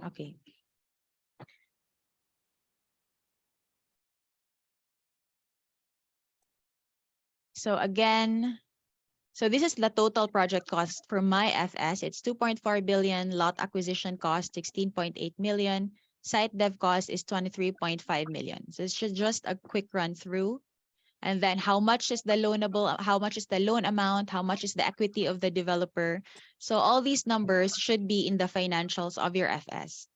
Okay. So again, so this is the total project cost for my FS. It's 2.4 billion, lot acquisition cost 16.8 million, site dev cost is 23.5 million. So it's just a quick run through. And then how much is the loanable, how much is the loan amount, how much is the equity of the developer. So all these numbers should be in the financials of your FS.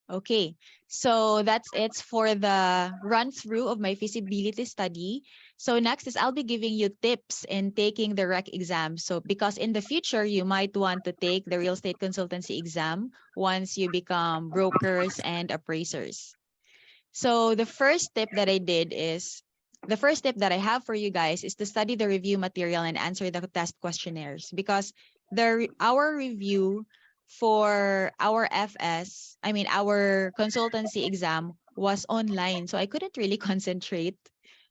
Okay, so that's it for the run through of my feasibility study. So next is I'll be giving you tips in taking the REC exam. So because in the future, you might want to take the real estate consultancy exam once you become brokers and appraisers. So the first tip that I did is, the first tip that I have for you guys is to study the review material and answer the test questionnaires, because our review for our our consultancy exam was online. So I couldn't really concentrate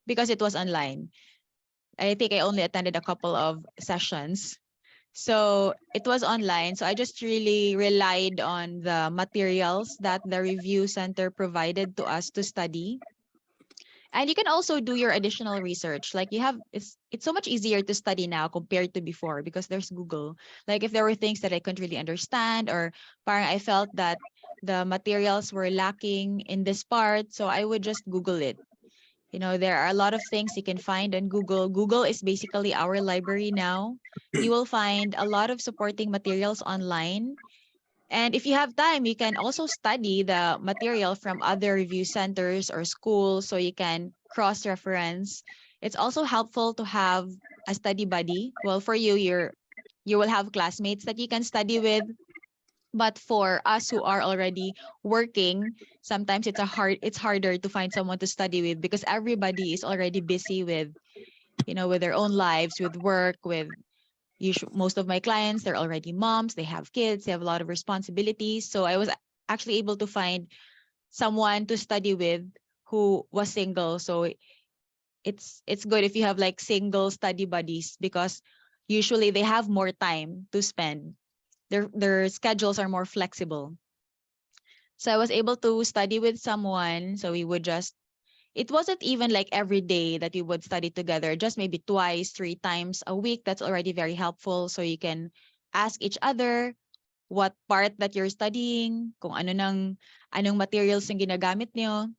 because it was online. I think I only attended a couple of sessions. So it was online. So I just really relied on the materials that the review center provided to us to study. And you can also do your additional research. Like it's so much easier to study now compared to before because there's Google. Like if there were things that I couldn't really understand, or parang I felt that the materials were lacking in this part, so I would just Google it. You know, there are a lot of things you can find on Google. Google is basically our library now. You will find a lot of supporting materials online. And if you have time, you can also study the material from other review centers or schools so you can cross-reference. It's also helpful to have a study buddy. Well, for you, you will have classmates that you can study with. But for us who are already working, sometimes it's harder to find someone to study with because everybody is already busy with, with their own lives, with work, with most of my clients, they're already moms, they have kids, they have a lot of responsibilities. So I was actually able to find someone to study with who was single. So it's good if you have like single study buddies because usually they have more time to spend. Their schedules are more flexible. So I was able to study with someone. So we would just, it wasn't even like every day that we would study together, just maybe twice, 3 times a week. That's already very helpful. So you can ask each other what part that you're studying, kung anong materials yung ginagamit niyo.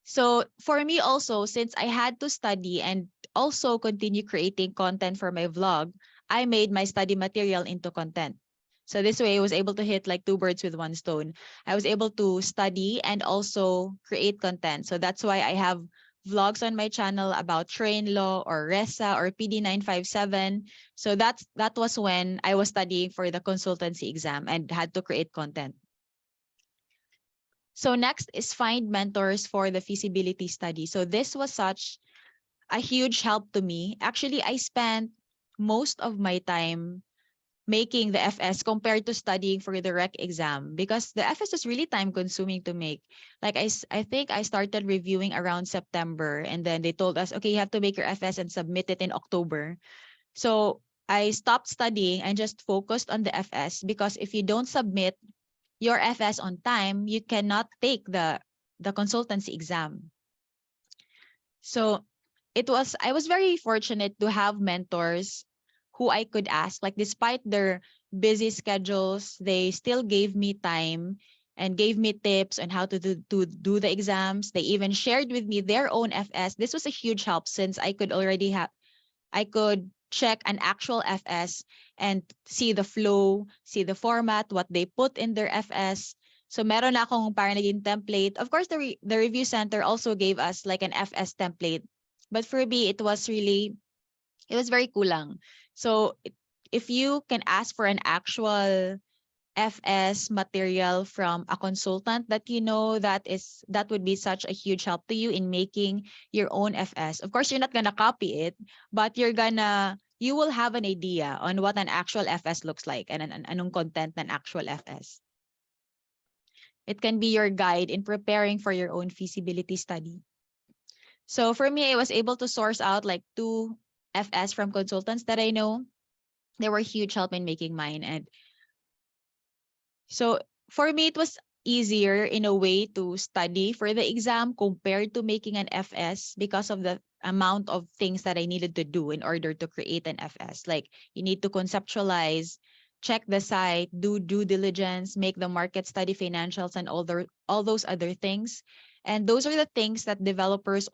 So for me also, since I had to study and also continue creating content for my vlog, I made my study material into content. So this way I was able to hit like 2 birds with one stone. I was able to study and also create content. So that's why I have vlogs on my channel about train law or RESA or PD 957. So that was when I was studying for the consultancy exam and had to create content. So next is find mentors for the feasibility study. So this was such a huge help to me. Actually, I spent most of my time making the FS compared to studying for the REC exam because the FS is really time consuming to make. Like I think I started reviewing around September and then they told us, okay, you have to make your FS and submit it in October. So I stopped studying and just focused on the FS because if you don't submit your FS on time, you cannot take the consultancy exam. So I was very fortunate to have mentors who I could ask. Like despite their busy schedules, they still gave me time and gave me tips on how to do the exams. They even shared with me their own FS. This was a huge help since I could check an actual FS and see the flow, see the format, what they put in their FS. So meron na akong parang naging template. Of course, the review center also gave us like an FS template. But for me, it was very kulang. So if you can ask for an actual FS material from a consultant that you know, that would be such a huge help to you in making your own FS. Of course, you're not gonna copy it, but you will have an idea on what an actual FS looks like and anong content ng actual FS. It can be your guide in preparing for your own feasibility study. So for me, I was able to source out like 2 FS from consultants that I know. They were huge help in making mine. And so for me, it was easier in a way to study for the exam compared to making an FS because of the amount of things that I needed to do in order to create an FS. Like you need to conceptualize, check the site, do due diligence, make the market study financials and all those other things. And those are the things that developers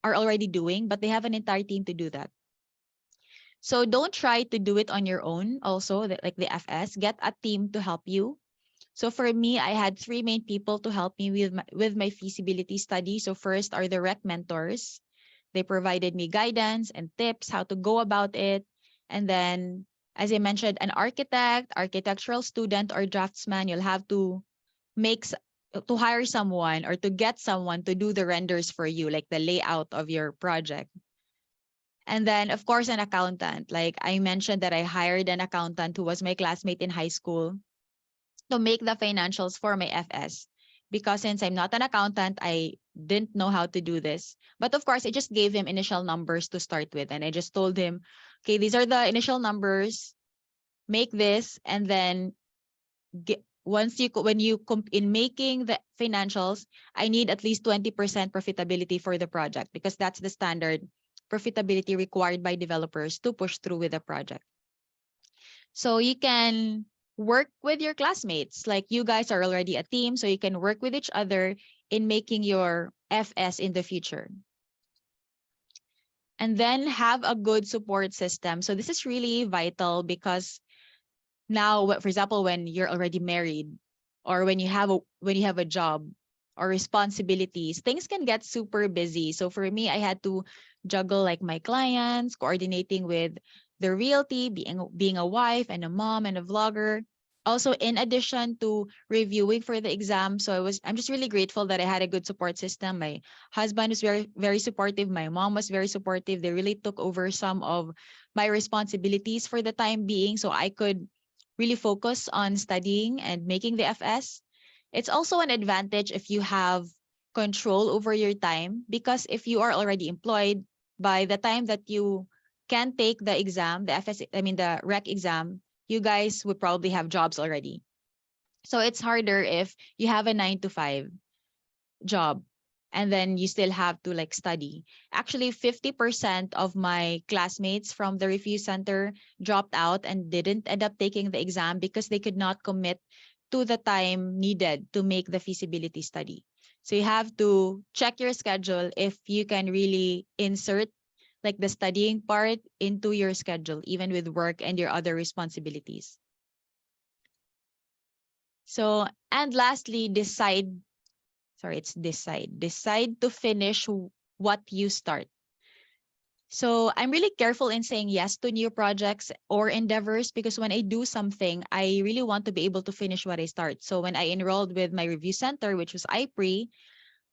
are already doing, but they have an entire team to do that. So don't try to do it on your own also, like the FS. Get a team to help you. So for me, I had three main people to help me with my feasibility study. So first are the rec mentors. They provided me guidance and tips how to go about it. And then, as I mentioned, an architect, architectural student, or draftsman, you'll have to to hire someone or to get someone to do the renders for you, like the layout of your project. And then, of course, an accountant. Like I mentioned that I hired an accountant who was my classmate in high school to make the financials for my FS. Because since I'm not an accountant, I didn't know how to do this. But of course, I just gave him initial numbers to start with. And I just told him, okay, these are the initial numbers, make this. And then in making the financials, I need at least 20% profitability for the project because that's the standard profitability required by developers to push through with the project. So you can work with your classmates. Like you guys are already a team, so you can work with each other in making your FS in the future. And then have a good support system. So this is really vital because now, for example, when you're already married or when you have a job or responsibilities, things can get super busy. So for me, I had to juggle like my clients, coordinating with the realty, being a wife and a mom and a vlogger. Also, in addition to reviewing for the exam, so I'm just really grateful that I had a good support system. My husband was very, very supportive. My mom was very supportive. They really took over some of my responsibilities for the time being, so I could really focus on studying and making the FS. It's also an advantage if you have control over your time, because if you are already employed, by the time that you can take the exam, the REC exam, you guys would probably have jobs already. So it's harder if you have a 9 to 5 job and then you still have to like study. Actually, 50% of my classmates from the review center dropped out and didn't end up taking the exam because they could not commit to the time needed to make the feasibility study. So you have to check your schedule if you can really insert like the studying part into your schedule, even with work and your other responsibilities. So, and lastly, decide to finish what you start. So I'm really careful in saying yes to new projects or endeavors because when I do something, I really want to be able to finish what I start. So when I enrolled with my review center, which was iPre,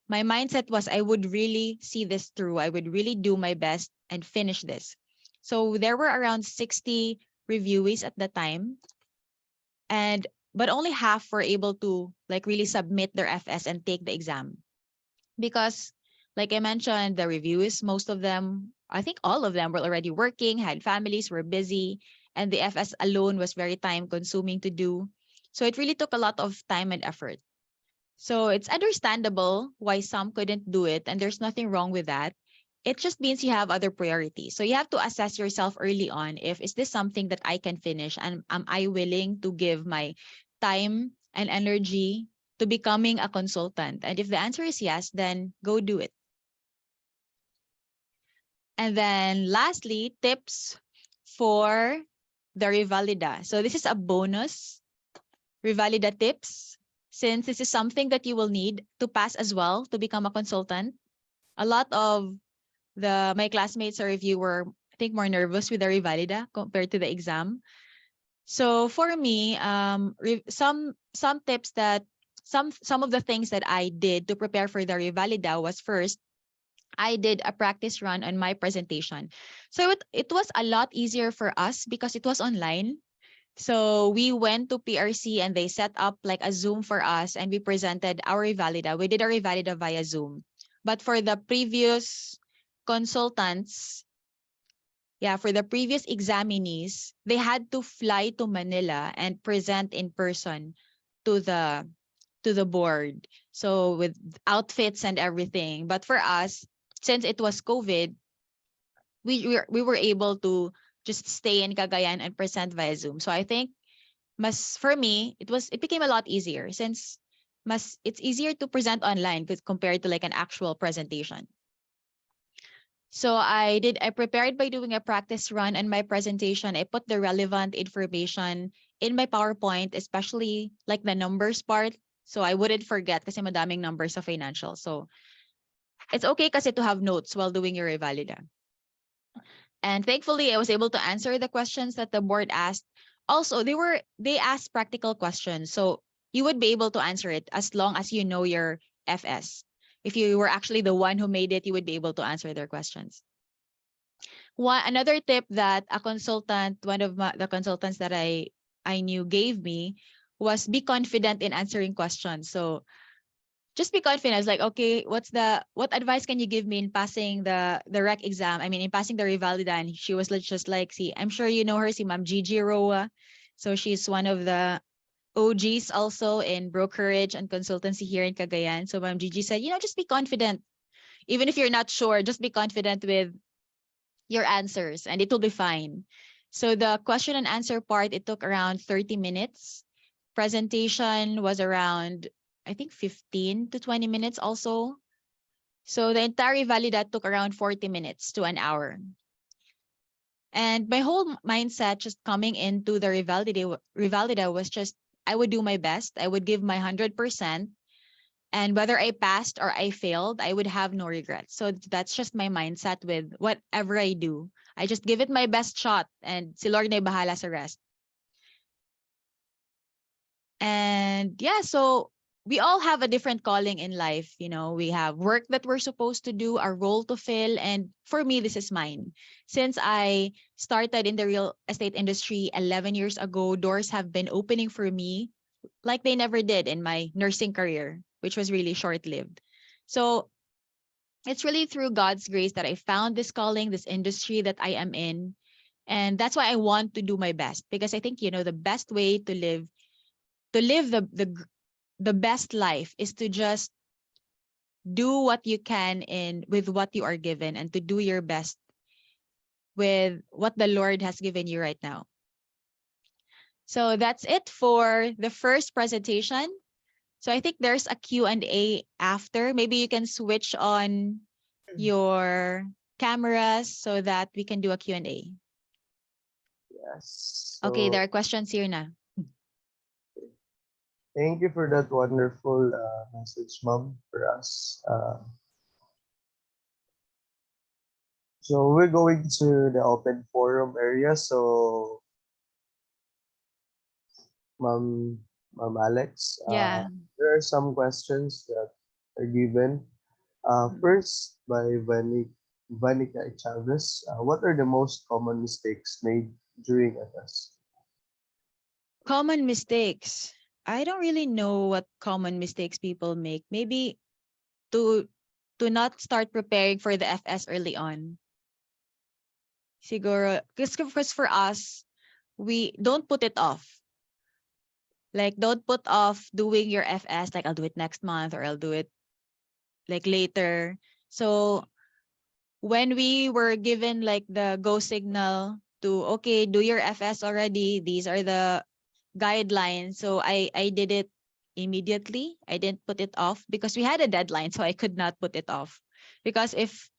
my mindset was I would really see this through. I would really do my best and finish this. So there were around 60 reviewees at the time, but only half were able to like really submit their FS and take the exam. Because like I mentioned, the reviews, most of them, I think all of them were already working, had families, were busy, and the FS alone was very time consuming to do. So it really took a lot of time and effort. So it's understandable why some couldn't do it, and there's nothing wrong with that. It just means you have other priorities. So you have to assess yourself early on if is this something that I can finish and am I willing to give my time and energy to becoming a consultant? And if the answer is yes, then go do it. And then lastly, tips for the Revalida. So this is a bonus Revalida tips, since this is something that you will need to pass as well to become a consultant. A lot of my classmates or review were, I think, more nervous with the Revalida compared to the exam. So for me, some tips that some of the things that I did to prepare for the Revalida was first, I did a practice run on my presentation. So it was a lot easier for us because it was online. So we went to PRC and they set up like a Zoom for us and we presented our Revalida. We did our Revalida via Zoom. But for the previous consultants, yeah, for the previous examinees, they had to fly to Manila and present in person to the board. So with outfits and everything. But for us, since it was COVID, we were able to just stay in Cagayan and present via Zoom. So I think for me, it became a lot easier since it's easier to present online compared to like an actual presentation. So I prepared by doing a practice run and my presentation. I put the relevant information in my PowerPoint, especially like the numbers part. So I wouldn't forget kasi madaming numbers sa financial. So it's okay kasi to have notes while doing your revalida. And thankfully, I was able to answer the questions that the board asked. Also, they asked practical questions. So you would be able to answer it as long as you know your FS. If you were actually the one who made it, you would be able to answer their questions. Another tip that a consultant, one of the consultants that I knew gave me was be confident in answering questions. So just be confident. I was like, okay, what advice can you give me in passing the rec exam? I mean, in passing the revalida. And she was just like, see, I'm sure you know her, si Ma'am Gigi Roa. So she's one of the OGs also in brokerage and consultancy here in Cagayan. So Ma'am Gigi said, just be confident. Even if you're not sure, just be confident with your answers and it will be fine. So the question and answer part, it took around 30 minutes. Presentation was around, I think 15 to 20 minutes also. So the entire valida took around 40 minutes to an hour. And my whole mindset just coming into the revalida was just, I would do my best. I would give my 100%. And whether I passed or I failed, I would have no regrets. So that's just my mindset with whatever I do. I just give it my best shot and si Lord na bahala sa rest. And yeah, so we all have a different calling in life. We have work that we're supposed to do, our role to fill. And for me, this is mine. Since I started in the real estate industry 11 years ago, doors have been opening for me like they never did in my nursing career, which was really short-lived. So it's really through God's grace that I found this calling, this industry that I am in. And that's why I want to do my best, because I think, the best way to live the best life is to just do what you can with what you are given and to do your best with what the Lord has given you right now. So that's it for the first presentation. So I think there's a Q&A after. Maybe you can switch on your cameras so that we can do a Q&A. Yes. Okay, there So are questions here now. thank you for that wonderful message, Mom, for us. So we're going to the open forum area. So, Mom, Mom Alex, Yeah. there are some questions that are given. First, by Vanica Chavez, what are the most common mistakes made during a test? Common mistakes. I don't really know what common mistakes people make. Maybe to not start preparing for the FS early on. Siguro, because for us, we don't put it off. Like, don't put off doing your FS. Like, I'll do it next month or I'll do it like later. So when we were given like the go signal to, okay, do your FS already. These are the guidelines. So I did it immediately. I didn't put it off because we had a deadline. So I could not put it off, because if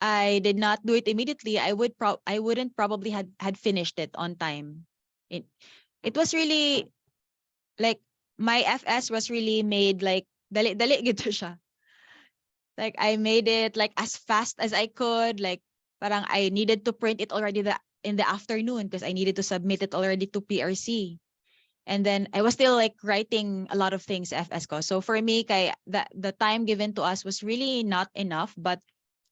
I did not do it immediately, I wouldn't probably had finished it on time. It was really like my FS was really made like dali gito siya. Like I made it like as fast as I could. Like parang I needed to print it already in the afternoon because I needed to submit it already to PRC. And then I was still like writing a lot of things FS ko. So for me, the time given to us was really not enough. But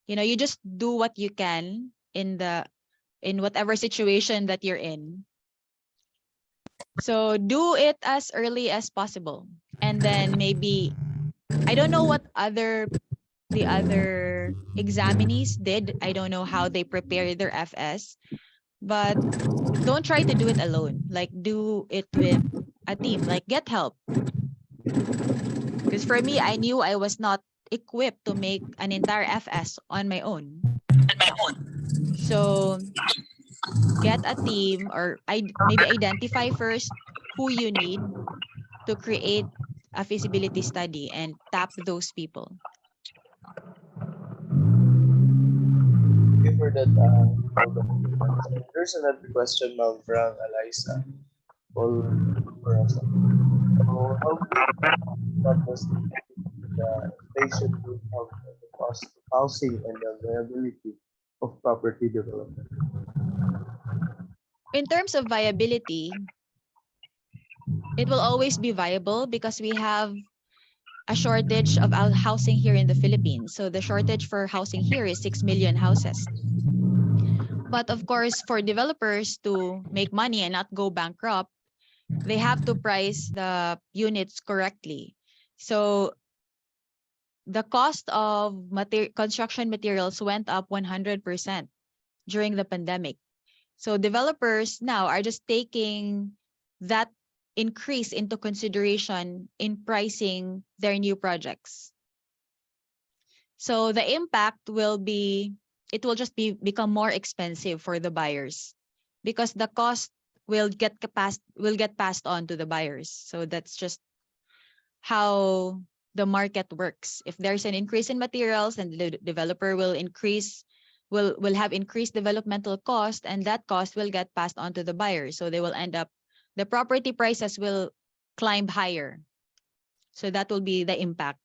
you just do what you can in whatever situation that you're in. So do it as early as possible. And then maybe I don't know what other examinees did. I don't know how they prepare their FS, but don't try to do it alone. Like do it with a team, like get help. Because for me, I knew I was not equipped to make an entire FS on my own. So get a team, or maybe identify first who you need to create a feasibility study and tap those people. Thank you for that. There's another question, ma'am, from Eliza. For us. So, how big was the inflation rate of the cost of housing and the viability of property development? In terms of viability, it will always be viable because we have a shortage of housing here in the Philippines. So the shortage for housing here is 6 million houses. But of course, for developers to make money and not go bankrupt, they have to price the units correctly. So the cost of construction materials went up 100% during the pandemic. So developers now are just taking that increase into consideration in pricing their new projects. So the impact will be, it will just become more expensive for the buyers because the cost will get passed on to the buyers. So that's just how the market works. If there's an increase in materials, then the developer will have increased developmental cost, and that cost will get passed on to the buyer. So they will end up, the property prices will climb higher. So that will be the impact.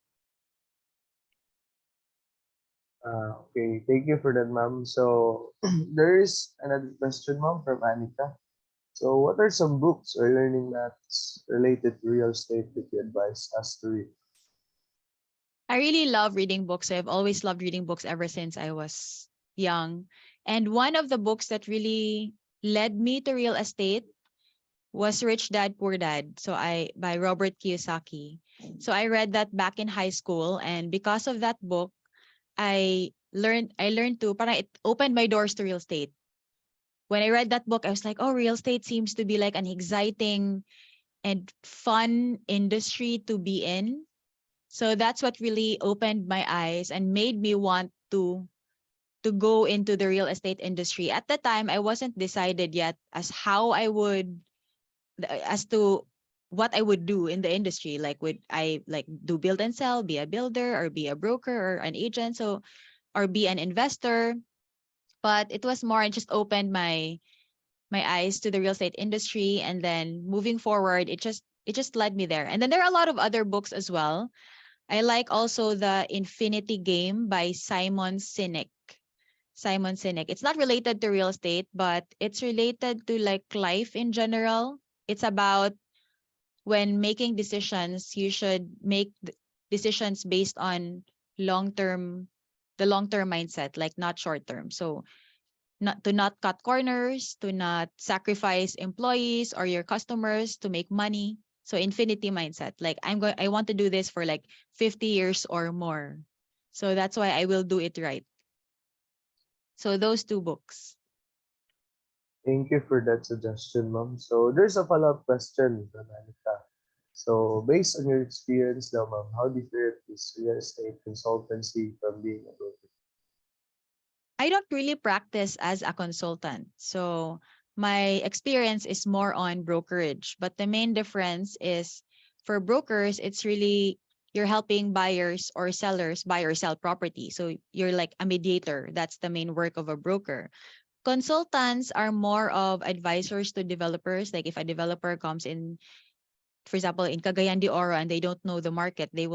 Okay, thank you for that, ma'am. So, there is another question, ma'am, from Anika. So, what are some books or learning maths related to real estate that you advise us to read? I really love reading books. I've always loved reading books ever since I was young. And one of the books that really led me to real estate was Rich Dad Poor Dad. By Robert Kiyosaki. So I read that back in high school, and because of that book, I learned to, parang it opened my doors to real estate. When I read that book, I was like, oh, real estate seems to be like an exciting and fun industry to be in. So that's what really opened my eyes and made me want to go into the real estate industry. At the time, I wasn't decided yet as to what I would do in the industry. Like, would I like do build and sell, be a builder, or be a broker or an agent, or be an investor? But it was more, it just opened my eyes to the real estate industry, and then moving forward, it just led me there. And then there are a lot of other books as well. I like also the Infinity Game by Simon Sinek. Simon Sinek. It's not related to real estate, but it's related to like life in general. It's about when making decisions, you should make decisions based on long-term, the long-term mindset, like not short-term. So not cut corners, to not sacrifice employees or your customers to make money. So infinity mindset, like I want to do this for like 50 years or more. So that's why I will do it right. So those two books. Thank you for that suggestion, ma'am. So, there's a follow-up question from Anika. So, based on your experience now, ma'am, how different is real estate consultancy from being a broker? I don't really practice as a consultant. So my experience is more on brokerage, but the main difference is for brokers, it's really you're helping buyers or sellers buy or sell property. So you're like a mediator. That's the main work of a broker. Consultants are more of advisors to developers. Like if a developer comes in, for example, in Cagayan de Oro, and they don't know the market, they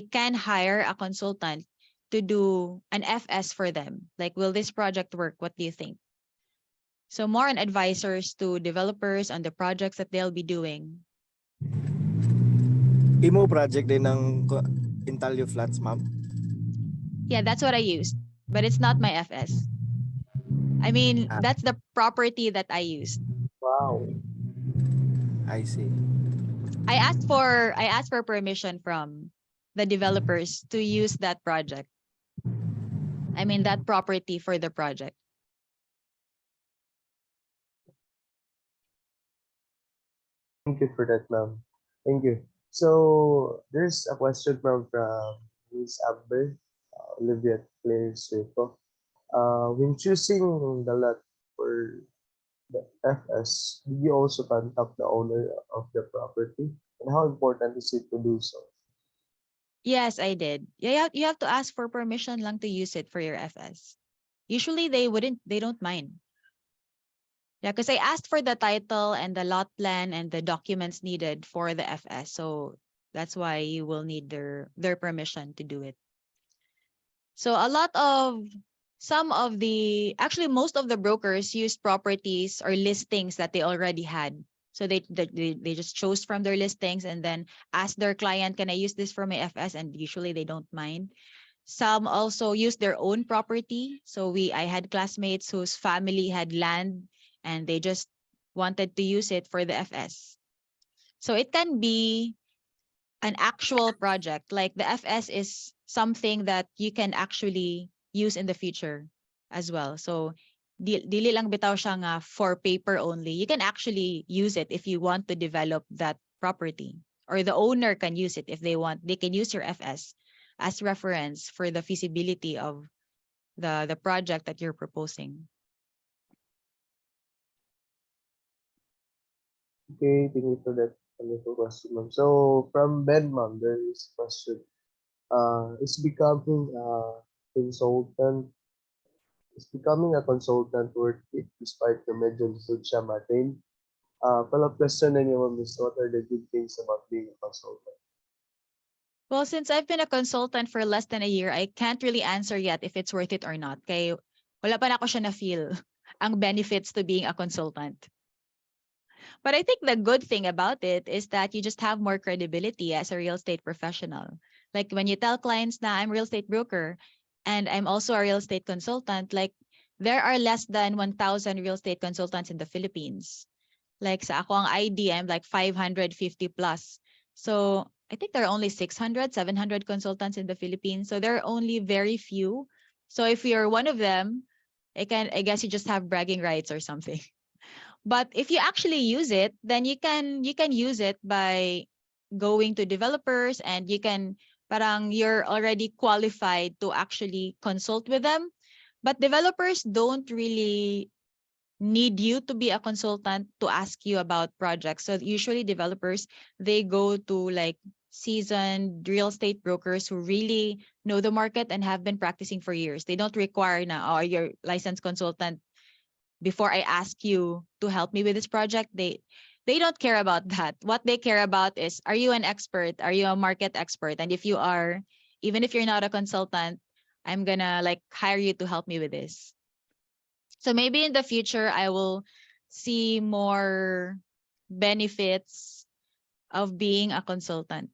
can hire a consultant to do an FS for them. Like, will this project work? What do you think? So more on advisors to developers on the projects that they'll be doing. Imo project din ng Intalio Flats, ma'am? Yeah, that's what I used, but it's not my FS. I mean, that's the property that I used. Wow. I see. I asked for permission from the developers to use that project. I mean, that property for the project. Thank you for that, ma'am. Thank you. So there's a question from Ms. Amber, Olivia Claire Sueco. When choosing the lot for the FS, did you also contact the owner of the property? And how important is it to do so? Yes, I did. Yeah, you have to ask for permission lang to use it for your FS. Usually they don't mind. Yeah, because I asked for the title and the lot plan and the documents needed for the FS. So that's why you will need their permission to do it. So actually most of the brokers use properties or listings that they already had. So they just chose from their listings and then ask their client, can I use this for my FS? And usually they don't mind. Some also use their own property. So I had classmates whose family had land and they just wanted to use it for the FS. So it can be an actual project. Like the FS is something that you can actually use in the future as well. So dili lang bitaw siya nga for paper only. You can actually use it if you want to develop that property, or the owner can use it if they want. They can use your FS as reference for the feasibility of the project that you're proposing. Okay, thank you for that wonderful question, ma'am. So from Ben, ma'am, there is a question. Is becoming a consultant worth it despite the medyo lisod siya matin? Follow-up question na niyo, ma'am, is what are the good things about being a consultant? Well, since I've been a consultant for less than a year, I can't really answer yet if it's worth it or not. Kaya wala pa na ako siya na-feel ang benefits to being a consultant. But I think the good thing about it is that you just have more credibility as a real estate professional. Like when you tell clients na I'm a real estate broker and I'm also a real estate consultant, like there are less than 1,000 real estate consultants in the Philippines. Like sa ako ang ID, I'm like 550 plus. So I think there are only 600, 700 consultants in the Philippines. So there are only very few. So if you're one of them, I guess you just have bragging rights or something. But if you actually use it, then you can use it by going to developers, and you're already qualified to actually consult with them. But developers don't really need you to be a consultant to ask you about projects. So usually developers, they go to like seasoned real estate brokers who really know the market and have been practicing for years. They don't require now, or your licensed consultant, before I ask you to help me with this project. They don't care about that. What they care about is, are you an expert? Are you a market expert? And if you are, even if you're not a consultant, I'm gonna like hire you to help me with this. So maybe in the future I will see more benefits of being a consultant.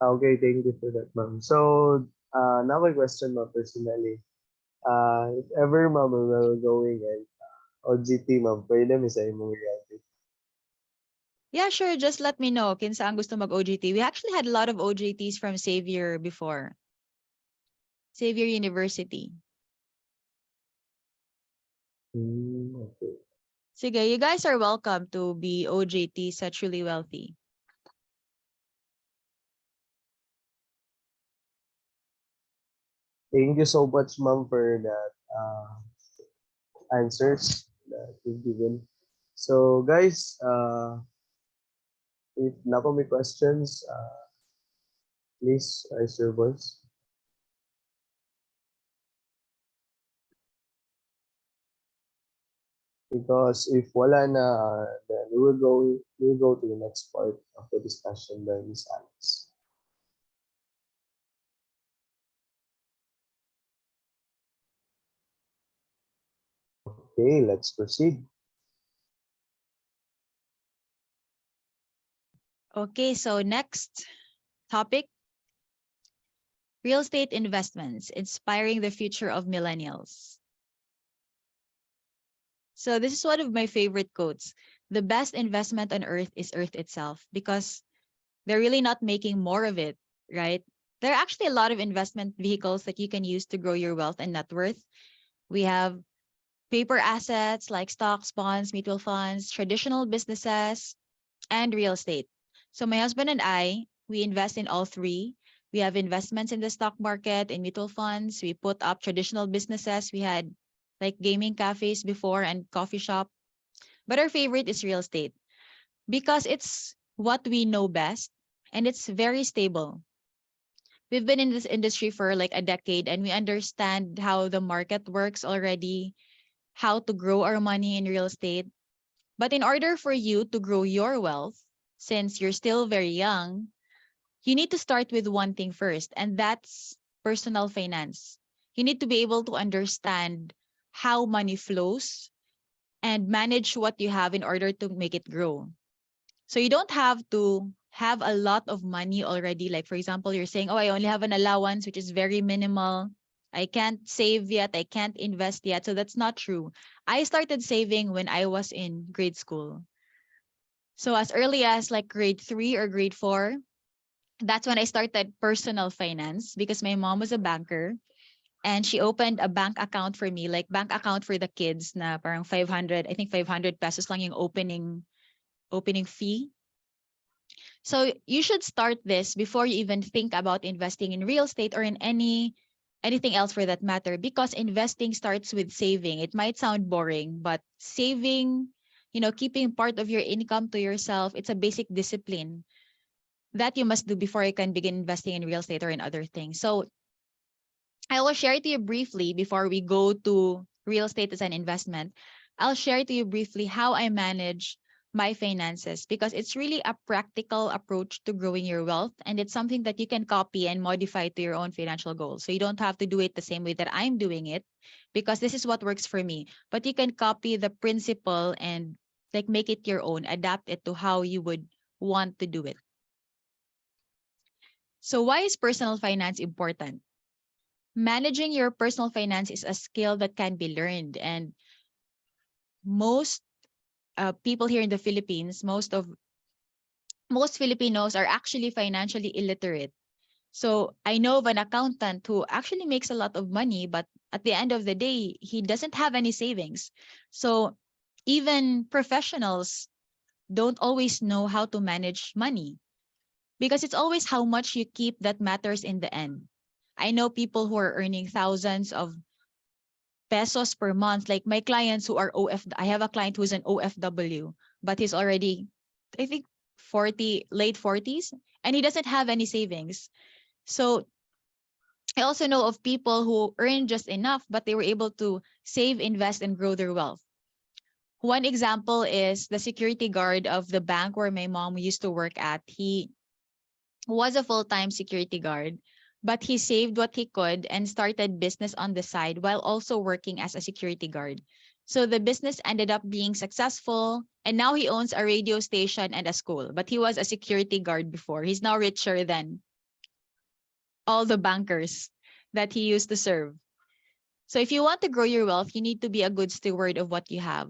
Okay, thank you for that, ma'am. So now my question, ma'am, personally. If ever, ma'am, we will going and OGT, ma'am, pwede mi sa imong reality. Yeah, sure. Just let me know. Kinsa ang gusto mag-OJT. We actually had a lot of OJTs from Xavier before. Xavier University. Okay. Sige, you guys are welcome to be OJT sa Truly Wealthy. Thank you so much, ma'am, for that answers that you've given. So, guys, if na po may questions, please raise your voice. Because if wala na, then we will go to the next part of the discussion by Miss Alex. Okay, let's proceed. Okay, so next topic, real estate investments, inspiring the future of millennials. So this is one of my favorite quotes. The best investment on earth is earth itself, because they're really not making more of it, right? There are actually a lot of investment vehicles that you can use to grow your wealth and net worth. We have paper assets like stocks, bonds, mutual funds, traditional businesses, and real estate. So my husband and I, we invest in all three. We have investments in the stock market, in mutual funds. We put up traditional businesses. We had like gaming cafes before and coffee shop. But our favorite is real estate because it's what we know best and it's very stable. We've been in this industry for like a decade and we understand how the market works already, how to grow our money in real estate. But in order for you to grow your wealth, since you're still very young, you need to start with one thing first, and that's personal finance. You need to be able to understand how money flows and manage what you have in order to make it grow. So you don't have to have a lot of money already. Like, for example, you're saying, oh, I only have an allowance, which is very minimal. I can't save yet. I can't invest yet. So that's not true. I started saving when I was in grade school. So as early as like grade 3 or grade 4, that's when I started personal finance because my mom was a banker and she opened a bank account for me, like bank account for the kids na parang 500, I think 500 pesos lang yung opening fee. So you should start this before you even think about investing in real estate or in anything else for that matter, because investing starts with saving. It might sound boring, but saving, keeping part of your income to yourself, it's a basic discipline that you must do before you can begin investing in real estate or in other things. So I will share it to you briefly before we go to real estate as an investment. I'll share to you briefly how I manage my finances because it's really a practical approach to growing your wealth, and it's something that you can copy and modify to your own financial goals. So you don't have to do it the same way that I'm doing it because this is what works for me, but you can copy the principle and like make it your own, adapt it to how you would want to do it. So why is personal finance important? Managing your personal finance is a skill that can be learned, and most people here in the Philippines, most Filipinos are actually financially illiterate. So I know of an accountant who actually makes a lot of money, but at the end of the day, he doesn't have any savings. So even professionals don't always know how to manage money because it's always how much you keep that matters in the end. I know people who are earning thousands of pesos per month, like my clients who are I have a client who's an OFW, but he's already, I think, 40, late 40s, and he doesn't have any savings. So I also know of people who earn just enough, but they were able to save, invest, and grow their wealth. One example is the security guard of the bank where my mom used to work at. He was a full-time security guard, but he saved what he could and started business on the side while also working as a security guard. So the business ended up being successful, and now he owns a radio station and a school, but he was a security guard before. He's now richer than all the bankers that he used to serve. So if you want to grow your wealth, you need to be a good steward of what you have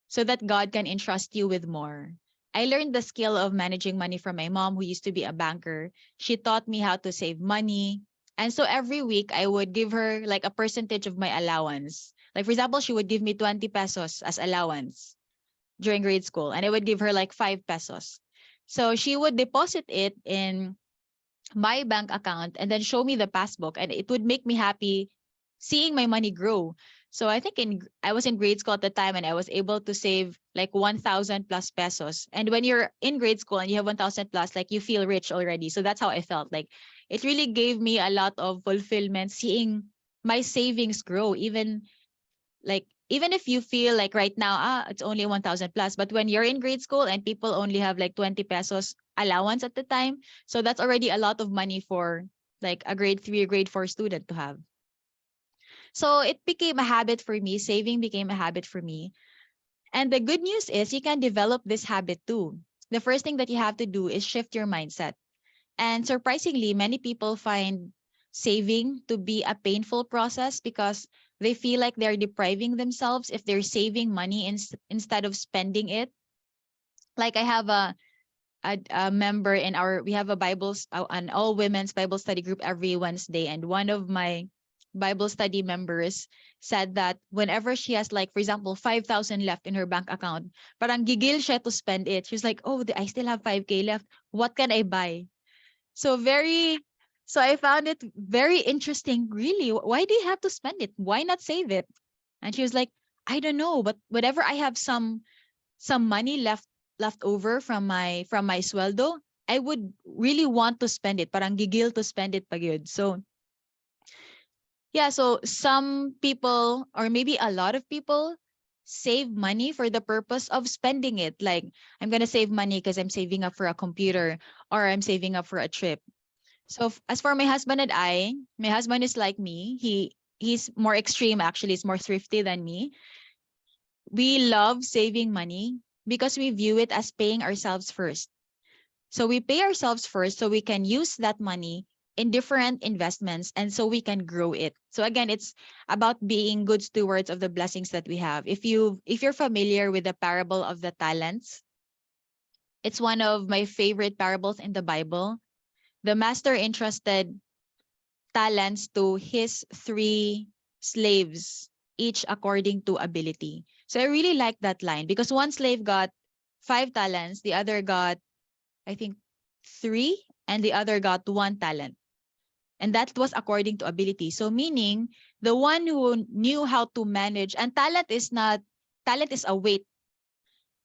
so that God can entrust you with more. I learned the skill of managing money from my mom, who used to be a banker. She taught me how to save money. And so every week I would give her like a percentage of my allowance. Like, for example, she would give me 20 pesos as allowance during grade school, and I would give her like 5 pesos. So she would deposit it in my bank account and then show me the passbook, and it would make me happy seeing my money grow. So I think I was in grade school at the time and I was able to save like 1,000 plus pesos. And when you're in grade school and you have 1,000 plus, like you feel rich already. So that's how I felt. Like it really gave me a lot of fulfillment seeing my savings grow, even if you feel like right now, it's only 1,000 plus, but when you're in grade school and people only have like 20 pesos allowance at the time, so that's already a lot of money for like a grade 3 or grade 4 student to have. So it became a habit for me. Saving became a habit for me. And the good news is you can develop this habit too. The first thing that you have to do is shift your mindset. And surprisingly, many people find saving to be a painful process because they feel like they're depriving themselves if they're saving money instead of spending it. Like I have a member in we have an all women's Bible study group every Wednesday. And one of my Bible study members said that whenever she has, like, for example, 5,000 left in her bank account, parang gigil siya to spend it. She's like, oh, I still have 5K left. What can I buy? So so I found it very interesting. Really, why do you have to spend it? Why not save it? And she was like, I don't know, but whenever I have some money left over from my sweldo, I would really want to spend it. Parang gigil to spend it pagid. So yeah, so some people, or maybe a lot of people, save money for the purpose of spending it. Like, I'm gonna save money because I'm saving up for a computer, or I'm saving up for a trip. So as for my husband and I, my husband is like me. He's more extreme, actually. He's more thrifty than me. We love saving money because we view it as paying ourselves first. So we pay ourselves first so we can use that money in different investments and so we can grow it. So again, it's about being good stewards of the blessings that we have. If you're familiar with the parable of the talents, it's one of my favorite parables in the Bible. The master entrusted talents to his three slaves, each according to ability. So I really like that line because one slave got 5 talents, the other got, I think, 3, and the other got 1 talent. And that was according to ability. So meaning the one who knew how to manage, and talent is a weight.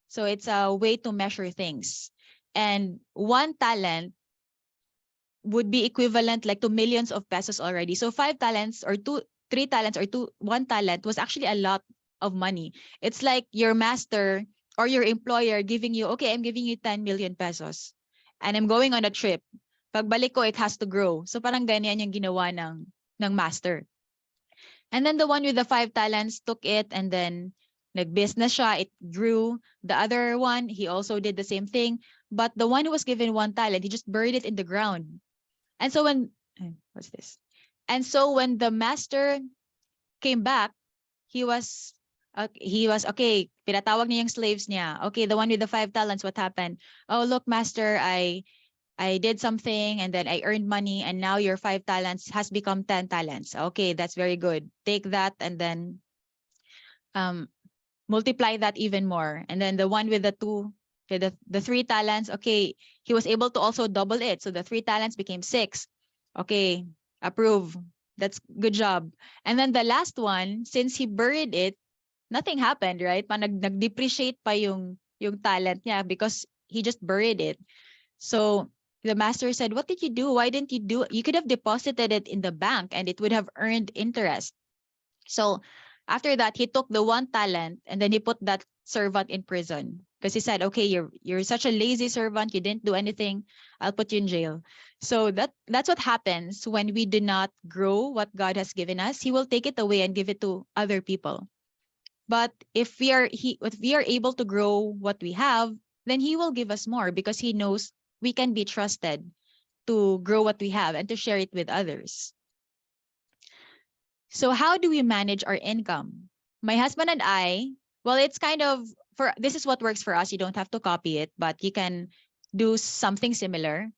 So it's a way to measure things. And 1 talent would be equivalent like to millions of pesos already. So 5 talents or 3 talents or 1 talent was actually a lot of money. It's like your master or your employer giving you, okay, I'm giving you 10 million pesos and I'm going on a trip. Pagbalik ko, it has to grow. So parang ganyan yung ginawa ng master. And then the one with the 5 talents took it and then nag-business siya, it grew. The other one, he also did the same thing. But the one who was given 1 talent, he just buried it in the ground. And so what's this? And so when the master came back, he was okay. Pinatawag niya yung slaves niya. Okay, the one with the 5 talents, what happened? Oh, look, master, I did something and then I earned money and now your 5 talents has become 10 talents. Okay, that's very good. Take that and then multiply that even more. And then the one with the 3 talents, okay, he was able to also double it. So the 3 talents became 6. Okay, approve. That's good job. And then the last one, since he buried it, nothing happened, right? Nag-depreciate pa yung talent niya because he just buried it. So the master said, what did you do? Why didn't you do? You could have deposited it in the bank and it would have earned interest. So after that, he took the 1 talent and then he put that servant in prison because he said, okay, you're such a lazy servant. You didn't do anything. I'll put you in jail. So that's what happens when we do not grow what God has given us. He will take it away and give it to other people. But if we are able to grow what we have, then he will give us more because he knows we can be trusted to grow what we have and to share it with others. So how do we manage our income? My husband and I, well, it's kind of, this is what works for us. You don't have to copy it, but you can do something similar.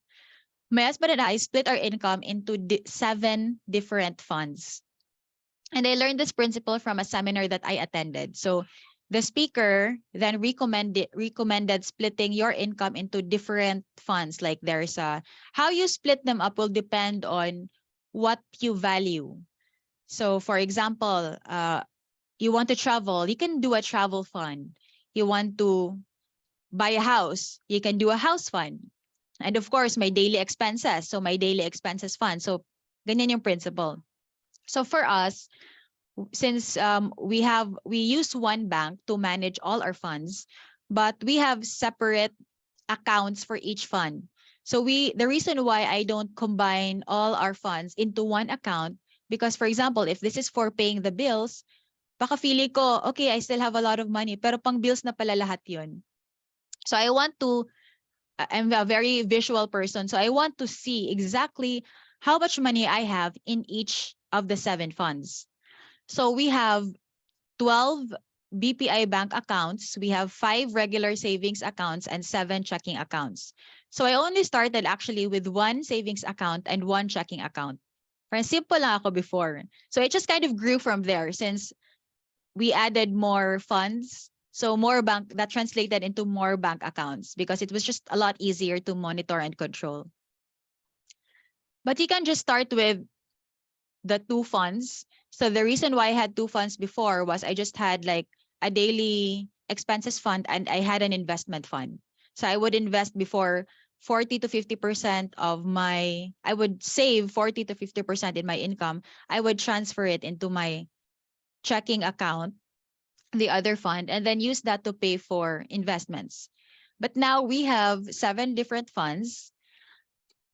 My husband and I split our income into 7 different funds. And I learned this principle from a seminar that I attended. So the speaker then recommended splitting your income into different funds. Like there's how you split them up will depend on what you value. So for example, you want to travel, you can do a travel fund. You want to buy a house, you can do a house fund. And of course, my daily expenses. So my daily expenses fund. So ganyan yung principle. So for us, since we use one bank to manage all our funds, but we have separate accounts for each fund. So the reason why I don't combine all our funds into one account, because for example, if this is for paying the bills, baka feeling ko, okay, I still have a lot of money, pero pang bills na pala lahat yun. So I'm a very visual person. So I want to see exactly how much money I have in each of the 7 funds. So we have 12 BPI bank accounts, we have 5 regular savings accounts, and 7 checking accounts. So I only started actually with 1 savings account and 1 checking account. Parang simple lang ako before. So it just kind of grew from there since we added more funds. So more bank, that translated into more bank accounts because it was just a lot easier to monitor and control. But you can just start with the 2 funds. So the reason why I had 2 funds before was I just had like a daily expenses fund and I had an investment fund. So I would invest before 40 to 50% of my, I would save 40 to 50% in my income. I would transfer it into my checking account, the other fund, and then use that to pay for investments. But now we have 7 different funds.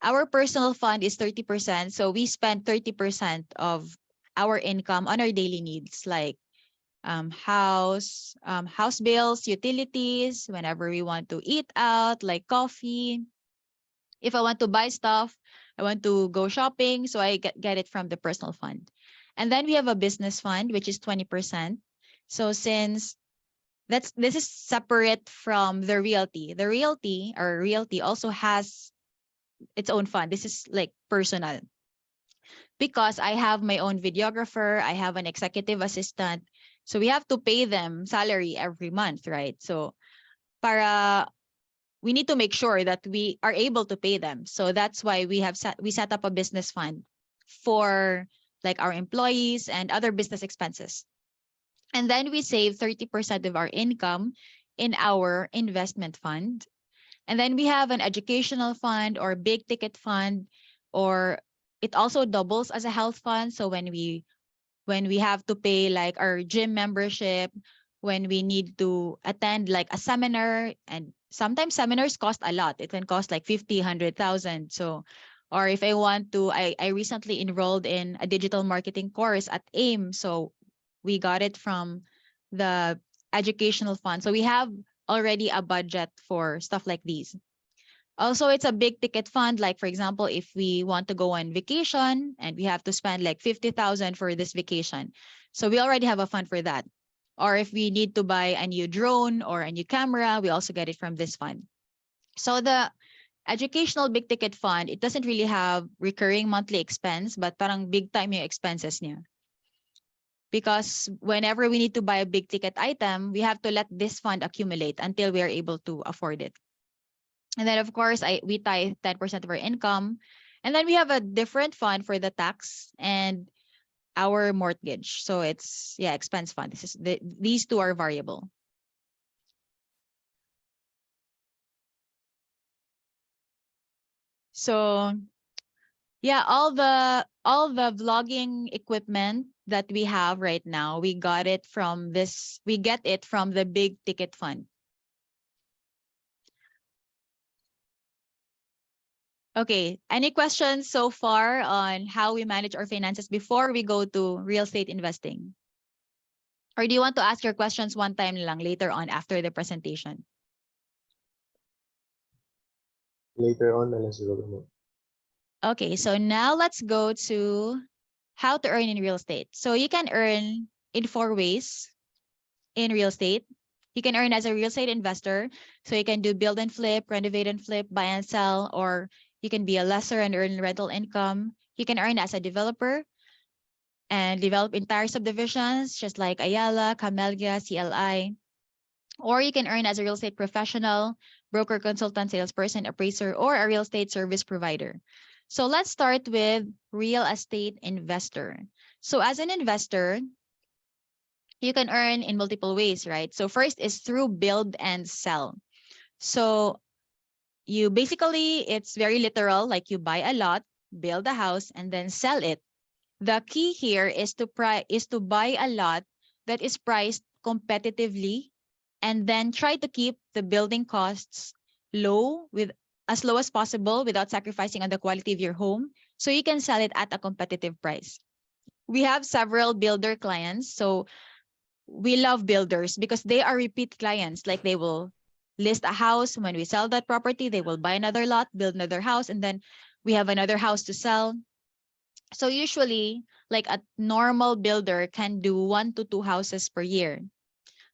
Our personal fund is 30%. So we spend 30% of our income on our daily needs like house bills, utilities, whenever we want to eat out, like coffee. If I want to buy stuff, I want to go shopping, so I get it from the personal fund. And then we have a business fund, which is 20%. So since this is separate from the realty. The realty also has its own fund. This is like personal. Because I have my own videographer, I have an executive assistant. So we have to pay them salary every month, right? So para we need to make sure that we are able to pay them. So that's why we set up a business fund for like our employees and other business expenses. And then we save 30% of our income in our investment fund. And then we have an educational fund or big ticket fund, or it also doubles as a health fund. So when we have to pay like our gym membership, when we need to attend like a seminar, and sometimes seminars cost a lot. It can cost like 50, 100,000. So, or if I want to, I recently enrolled in a digital marketing course at AIM. So we got it from the educational fund. So we have already a budget for stuff like these. Also, it's a big ticket fund. Like, for example, if we want to go on vacation and we have to spend like 50,000 for this vacation. So we already have a fund for that. Or if we need to buy a new drone or a new camera, we also get it from this fund. So the educational big ticket fund, it doesn't really have recurring monthly expense, but parang big time yung expenses niya. Because whenever we need to buy a big ticket item, we have to let this fund accumulate until we are able to afford it. And then, of course, we tithe 10% of our income. And then we have a different fund for the tax and our mortgage. So it's, yeah, expense fund. These 2 are variable. So yeah, all the vlogging equipment that we have right now, we get it from the big ticket fund. Okay, any questions so far on how we manage our finances before we go to real estate investing? Or do you want to ask your questions one time lang later on after the presentation? Later on, na lang siguro mo. Okay, so now let's go to how to earn in real estate. So you can earn in 4 ways in real estate. You can earn as a real estate investor. So you can do build and flip, renovate and flip, buy and sell, or you can be a lessor and earn rental income. You can earn as a developer and develop entire subdivisions, just like Ayala, Camellia, CLI. Or you can earn as a real estate professional, broker, consultant, salesperson, appraiser, or a real estate service provider. So let's start with real estate investor. So as an investor, you can earn in multiple ways, right? So first is through build and sell. So you basically, it's very literal, like you buy a lot, build a house, and then sell it. The key here is to buy a lot that is priced competitively, and then try to keep the building costs as low as possible without sacrificing on the quality of your home, so you can sell it at a competitive price. We have several builder clients, so we love builders because they are repeat clients. Like they will list a house. When we sell that property, they will buy another lot, build another house, and then we have another house to sell. So usually, like a normal builder can do 1 to 2 houses per year.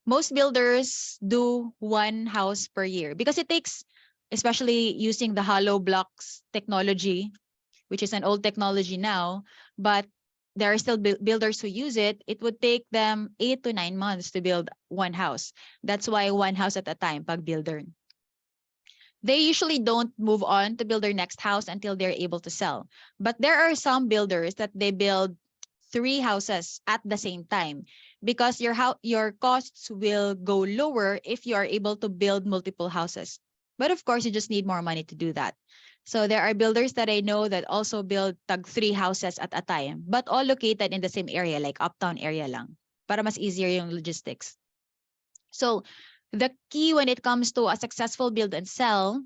Most builders do 1 house per year because it takes, especially using the hollow blocks technology, which is an old technology now, but there are still builders who use it. It would take them 8 to 9 months to build 1 house. That's why 1 house at a time, pag builder. They usually don't move on to build their next house until they're able to sell. But there are some builders that they build 3 houses at the same time because your costs will go lower if you are able to build multiple houses. But of course, you just need more money to do that. So there are builders that I know that also build tag 3 houses at a time, but all located in the same area, like uptown area lang, para mas easier yung logistics. So the key when it comes to a successful build and sell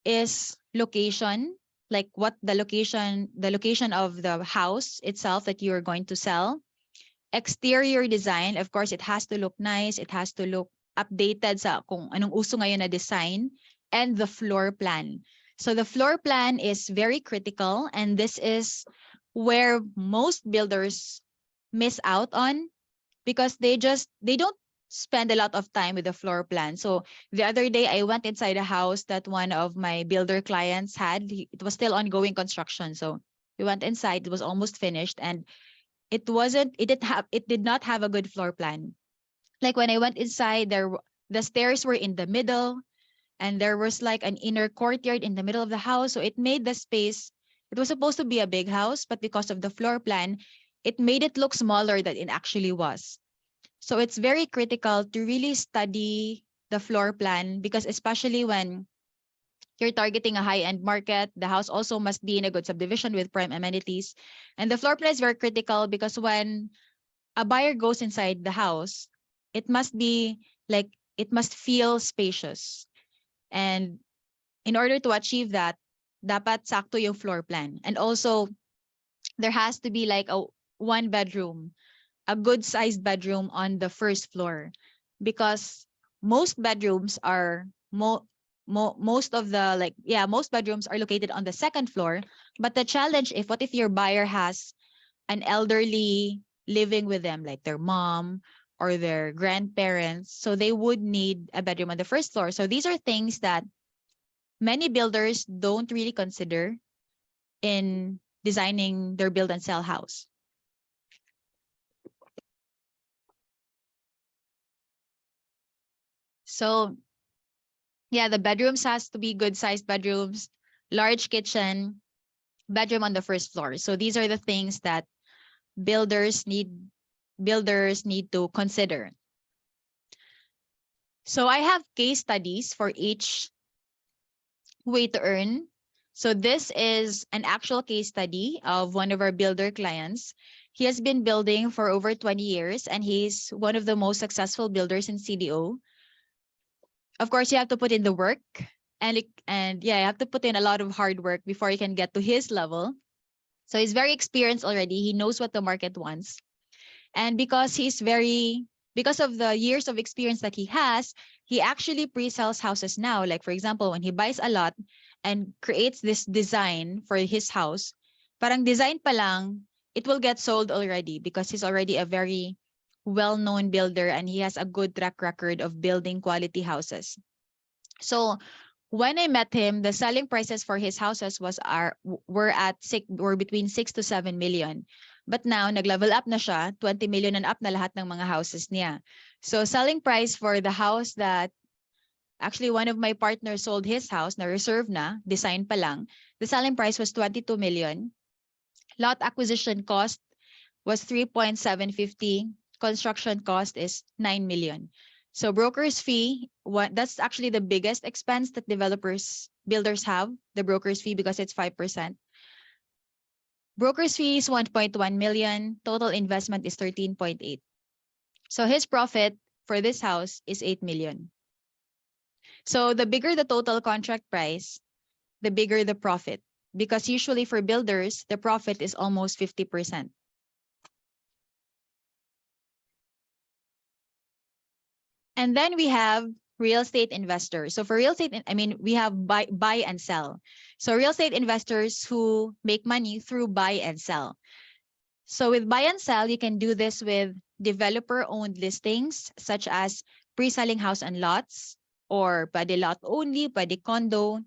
is location, like what the location of the house itself that you're going to sell. Exterior design, of course, it has to look nice, it has to look updated sa kung anong uso ngayon na design, and the floor plan. So the floor plan is very critical, and this is where most builders miss out on because they don't spend a lot of time with the floor plan. So the other day I went inside a house that one of my builder clients had. It was still ongoing construction. So we went inside, it was almost finished, and it did not have a good floor plan. Like when I went inside, the stairs were in the middle, and there was like an inner courtyard in the middle of the house. So it made the space, it was supposed to be a big house, but because of the floor plan, it made it look smaller than it actually was. So it's very critical to really study the floor plan because especially when you're targeting a high-end market, the house also must be in a good subdivision with prime amenities. And the floor plan is very critical because when a buyer goes inside the house, it must be like, it must feel spacious. And in order to achieve that, dapat sakto yung floor plan. And also, there has to be like a 1 bedroom, a good sized bedroom on the first floor, because most bedrooms are most of the most bedrooms are located on the second floor. But the challenge, if what if your buyer has an elderly living with them, like their mom or their grandparents, so they would need a bedroom on the first floor. So these are things that many builders don't really consider in designing their build and sell house. So yeah, the bedrooms has to be good sized bedrooms, large kitchen, bedroom on the first floor. So these are the things that builders need to consider. So I have case studies for each way to earn. So this is an actual case study of one of our builder clients. He has been building for over 20 years and he's one of the most successful builders in CDO. Of course, you have to put in the work and you have to put in a lot of hard work before you can get to his level. So he's very experienced already. He knows what the market wants. And because of the years of experience that he has, he actually pre-sells houses now. Like for example, when he buys a lot and creates this design for his house, parang design pa lang, it will get sold already because he's already a very well-known builder and he has a good track record of building quality houses. So when I met him, the selling prices for his houses were between 6 to 7 million. But now, nag-level up na siya, 20 million and up na lahat ng mga houses niya. So selling price for the house that actually one of my partners sold his house, na reserve na, design pa lang, the selling price was 22 million. Lot acquisition cost was 3.750. Construction cost is 9 million. So broker's fee, that's actually the biggest expense that builders have, the broker's fee, because it's 5%. Broker's fee is 1.1 million. Total investment is 13.8. So his profit for this house is 8 million. So the bigger the total contract price, the bigger the profit, because usually for builders, the profit is almost 50%. And then we have real estate investors. So for real estate, I mean, we have buy and sell. So real estate investors who make money through buy and sell. So with buy and sell, you can do this with developer-owned listings, such as pre-selling house and lots, or pwede lot only, pwede condo.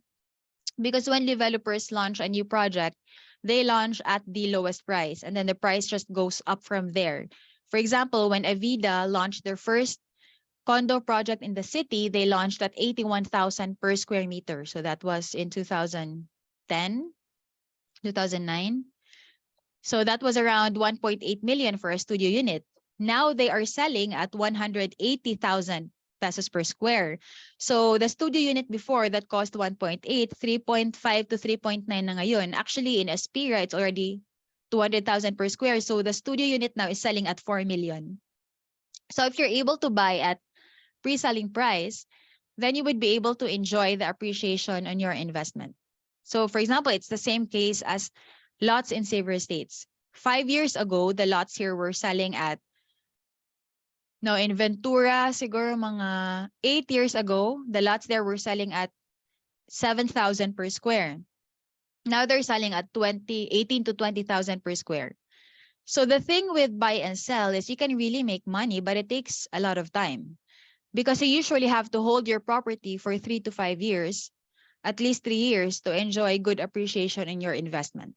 Because when developers launch a new project, they launch at the lowest price, and then the price just goes up from there. For example, when Avida launched their first condo project in the city, they launched at 81,000 per square meter. So that was in 2010, 2009. So that was around 1.8 million for a studio unit. Now they are selling at 180,000 pesos per square. So the studio unit before that cost 1.8, 3.5 to 3.9 na ngayon. Actually in Aspira, it's already 200,000 per square. So the studio unit now is selling at 4 million. So if you're able to buy at pre-selling price, then you would be able to enjoy the appreciation on your investment. So for example, it's the same case as lots in saver estates. 5 years ago, the lots here were selling at, no, in Ventura, siguro mga 8 years ago, the lots there were selling at 7,000 per square. Now they're selling at 18 to 20,000 per square. So the thing with buy and sell is you can really make money, but it takes a lot of time because you usually have to hold your property for 3 to 5 years, at least 3 years, to enjoy good appreciation in your investment.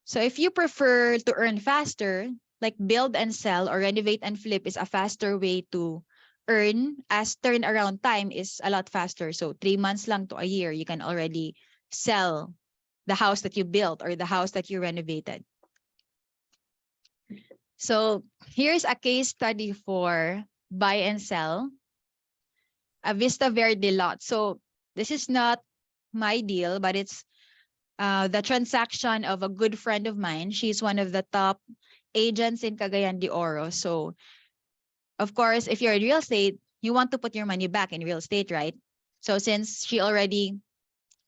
So if you prefer to earn faster, like build and sell or renovate and flip is a faster way to earn, as turnaround time is a lot faster. So 3 months lang to a year, you can already sell the house that you built or the house that you renovated. So here's a case study for buy and sell. A Vista Verde lot. So this is not my deal, but it's the transaction of a good friend of mine. She's one of the top agents in Cagayan de Oro. So, of course, if you're in real estate, you want to put your money back in real estate, right? So since she already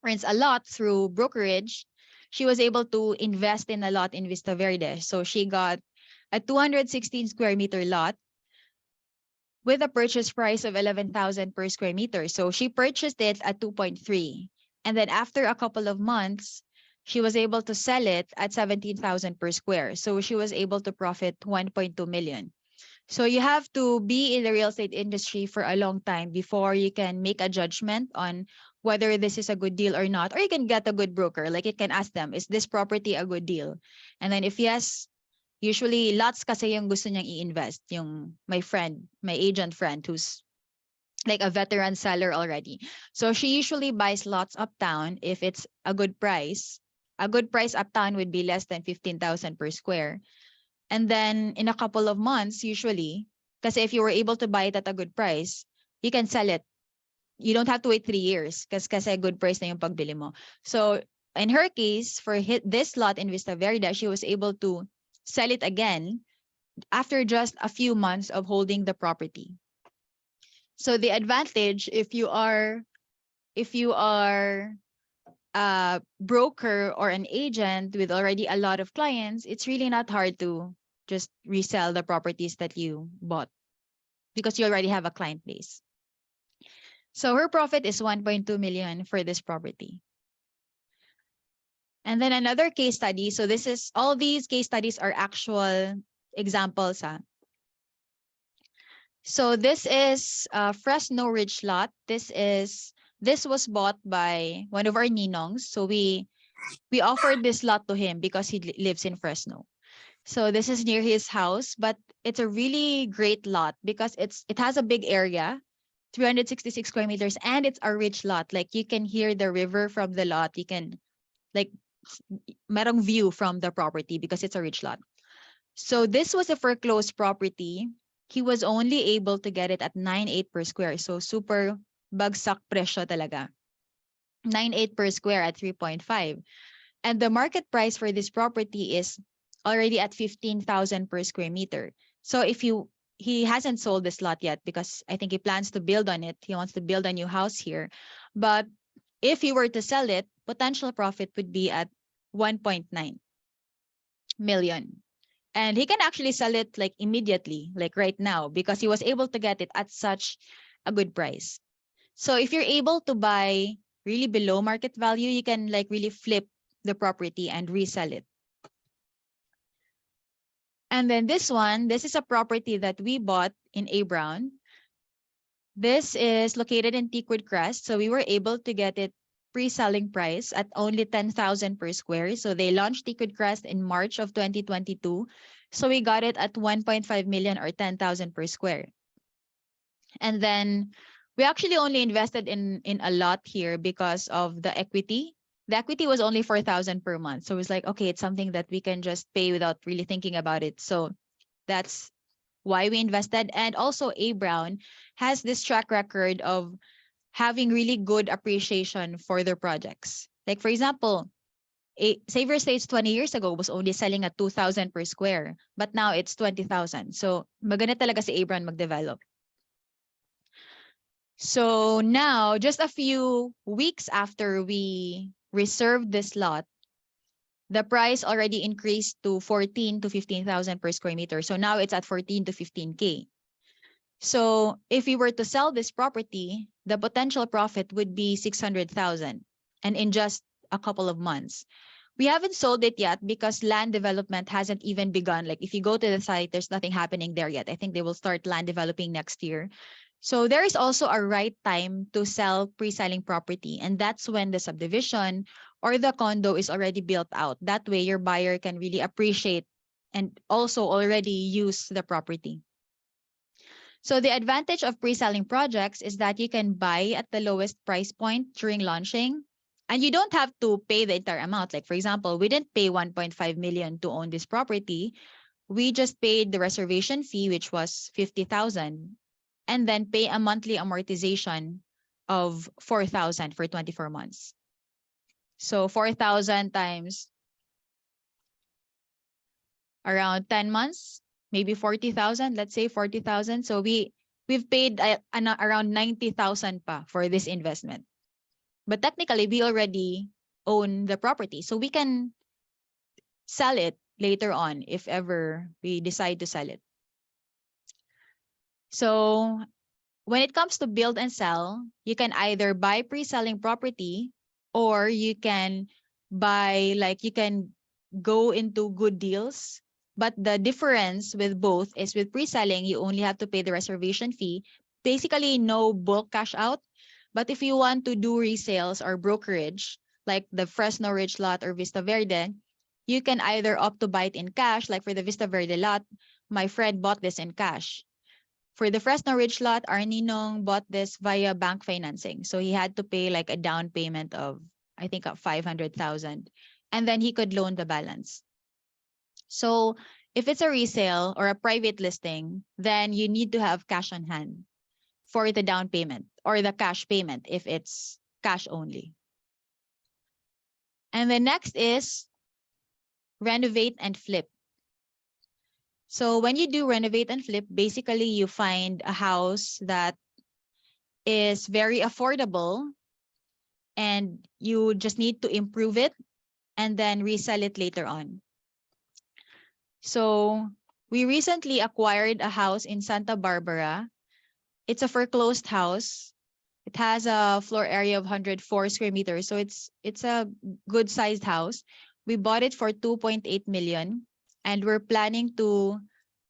earns a lot through brokerage, she was able to invest in a lot in Vista Verde. So she got a 216 square meter lot with a purchase price of 11,000 per square meter. So she purchased it at 2.3. And then after a couple of months, she was able to sell it at 17,000 per square. So she was able to profit 1.2 million. So you have to be in the real estate industry for a long time before you can make a judgment on whether this is a good deal or not. Or you can get a good broker. Like you can ask them, is this property a good deal? And then if yes, usually lots kasi yung gusto niyang i-invest. Yung my friend, my agent friend who's like a veteran seller already. So she usually buys lots uptown if it's a good price. A good price uptown would be less than 15,000 per square. And then in a couple of months, usually, kasi if you were able to buy it at a good price, you can sell it. You don't have to wait 3 years kasi good price na yung pagbili mo. So in her case, for this lot in Vista Verde, she was able to sell it again after just a few months of holding the property. So the advantage, if you are a broker or an agent with already a lot of clients, it's really not hard to just resell the properties that you bought because you already have a client base. So her profit is 1.2 million for this property. And then another case study. So this is, all these case studies are actual examples. So this is Fresno Ridge lot. This was bought by one of our ninongs. So we offered this lot to him because he lives in Fresno. So this is near his house, but it's a really great lot because it has a big area, 366 square meters, and it's a rich lot. Like you can hear the river from the lot. You can like merong view from the property because it's a rich lot. So this was a foreclosed property. He was only able to get it at 9.8 per square. So super bagsak presyo talaga. 9.8 per square at 3.5. And the market price for this property is already at 15,000 per square meter. So if he hasn't sold this lot yet because I think he plans to build on it. He wants to build a new house here. But if he were to sell it, potential profit would be at 1.9 million. And he can actually sell it like immediately, like right now, because he was able to get it at such a good price. So if you're able to buy really below market value, you can like really flip the property and resell it. And then this one, this is a property that we bought in A Brown. This is located in Teakwood Crest. So we were able to get it pre-selling price at only 10,000 per square. So they launched Teakwood Crest in March of 2022. So we got it at 1.5 million or 10,000 per square. And then we actually only invested in a lot here because of the equity. The equity was only 4,000 per month. So it was like, okay, it's something that we can just pay without really thinking about it. So that's why we invested. And also A Brown has this track record of having really good appreciation for their projects. Like for example, Savior Estates 20 years ago was only selling at 2,000 per square, but now it's 20,000. So maganda talaga si A Brown magdevelop. So now, just a few weeks after we reserved this lot, the price already increased to 14 to 15,000 per square meter. So now it's at 14 to 15K. So if we were to sell this property, the potential profit would be 600,000, and in just a couple of months. We haven't sold it yet because land development hasn't even begun. Like if you go to the site, there's nothing happening there yet. I think they will start land developing next year. So there is also a right time to sell pre-selling property, and that's when the subdivision or the condo is already built out. That way your buyer can really appreciate and also already use the property. So the advantage of pre-selling projects is that you can buy at the lowest price point during launching, and you don't have to pay the entire amount. Like for example, we didn't pay 1.5 million to own this property. We just paid the reservation fee, which was 50,000, and then pay a monthly amortization of 4,000 for 24 months. So 4,000 times around 10 months, maybe 40,000, let's say 40,000. So we've paid around 90,000 pa for this investment. But technically, we already own the property. So we can sell it later on if ever we decide to sell it. So when it comes to build and sell, you can either buy pre-selling property or you can buy, like you can go into good deals. But the difference with both is with pre-selling, you only have to pay the reservation fee, basically no bulk cash out. But if you want to do resales or brokerage, like the Fresno Ridge lot or Vista Verde, you can either opt to buy it in cash. Like for the Vista Verde lot, my friend bought this in cash. For the Fresno Ridge lot, our ninong bought this via bank financing. So he had to pay like a down payment of, I think, 500,000. And then he could loan the balance. So if it's a resale or a private listing, then you need to have cash on hand for the down payment or the cash payment if it's cash only. And the next is renovate and flip. So when you do renovate and flip, basically you find a house that is very affordable and you just need to improve it and then resell it later on. So we recently acquired a house in Santa Barbara. It's a foreclosed house. It has a floor area of 104 square meters. So it's a good sized house. We bought it for 2.8 million and we're planning to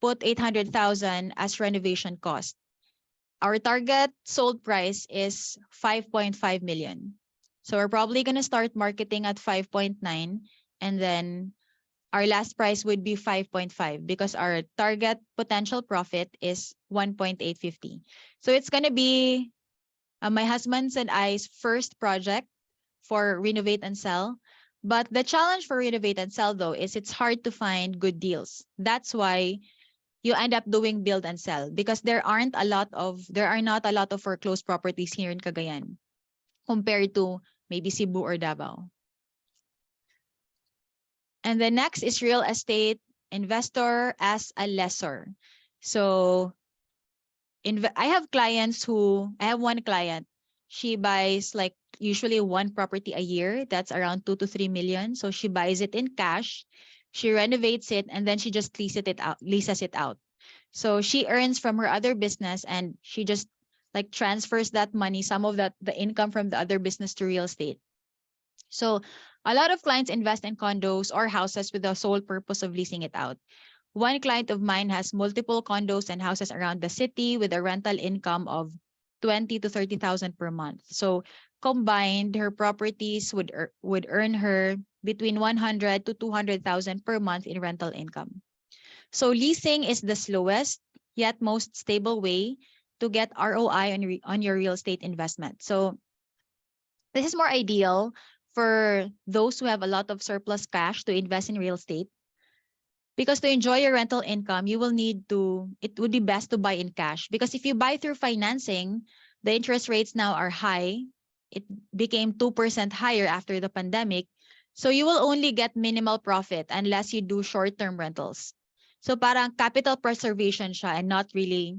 put 800,000 as renovation cost. Our target sold price is 5.5 million. So we're probably going to start marketing at 5.9 and then our last price would be 5.5 because our target potential profit is 1.850. So it's going to be my husband's and I's first project for renovate and sell. But the challenge for renovate and sell though is it's hard to find good deals. That's why you end up doing build and sell because there are not a lot of foreclosed properties here in Cagayan compared to maybe Cebu or Davao. And the next is real estate investor as a lessor. So I have one client, she buys like usually one property a year. That's around 2 to 3 million. So she buys it in cash, she renovates it, and then she just leases it out. So she earns from her other business and she just like transfers that money, some of that, the income from the other business to real estate. So a lot of clients invest in condos or houses with the sole purpose of leasing it out. One client of mine has multiple condos and houses around the city with a rental income of 20 to 30,000 per month. So combined, her properties would earn her between 100 to 200,000 per month in rental income. So leasing is the slowest yet most stable way to get ROI on your real estate investment. So this is more ideal for those who have a lot of surplus cash to invest in real estate. Because to enjoy your rental income, you will need to, it would be best to buy in cash. Because if you buy through financing, the interest rates now are high. It became 2% higher after the pandemic. So you will only get minimal profit unless you do short-term rentals. So parang capital preservation siya and not really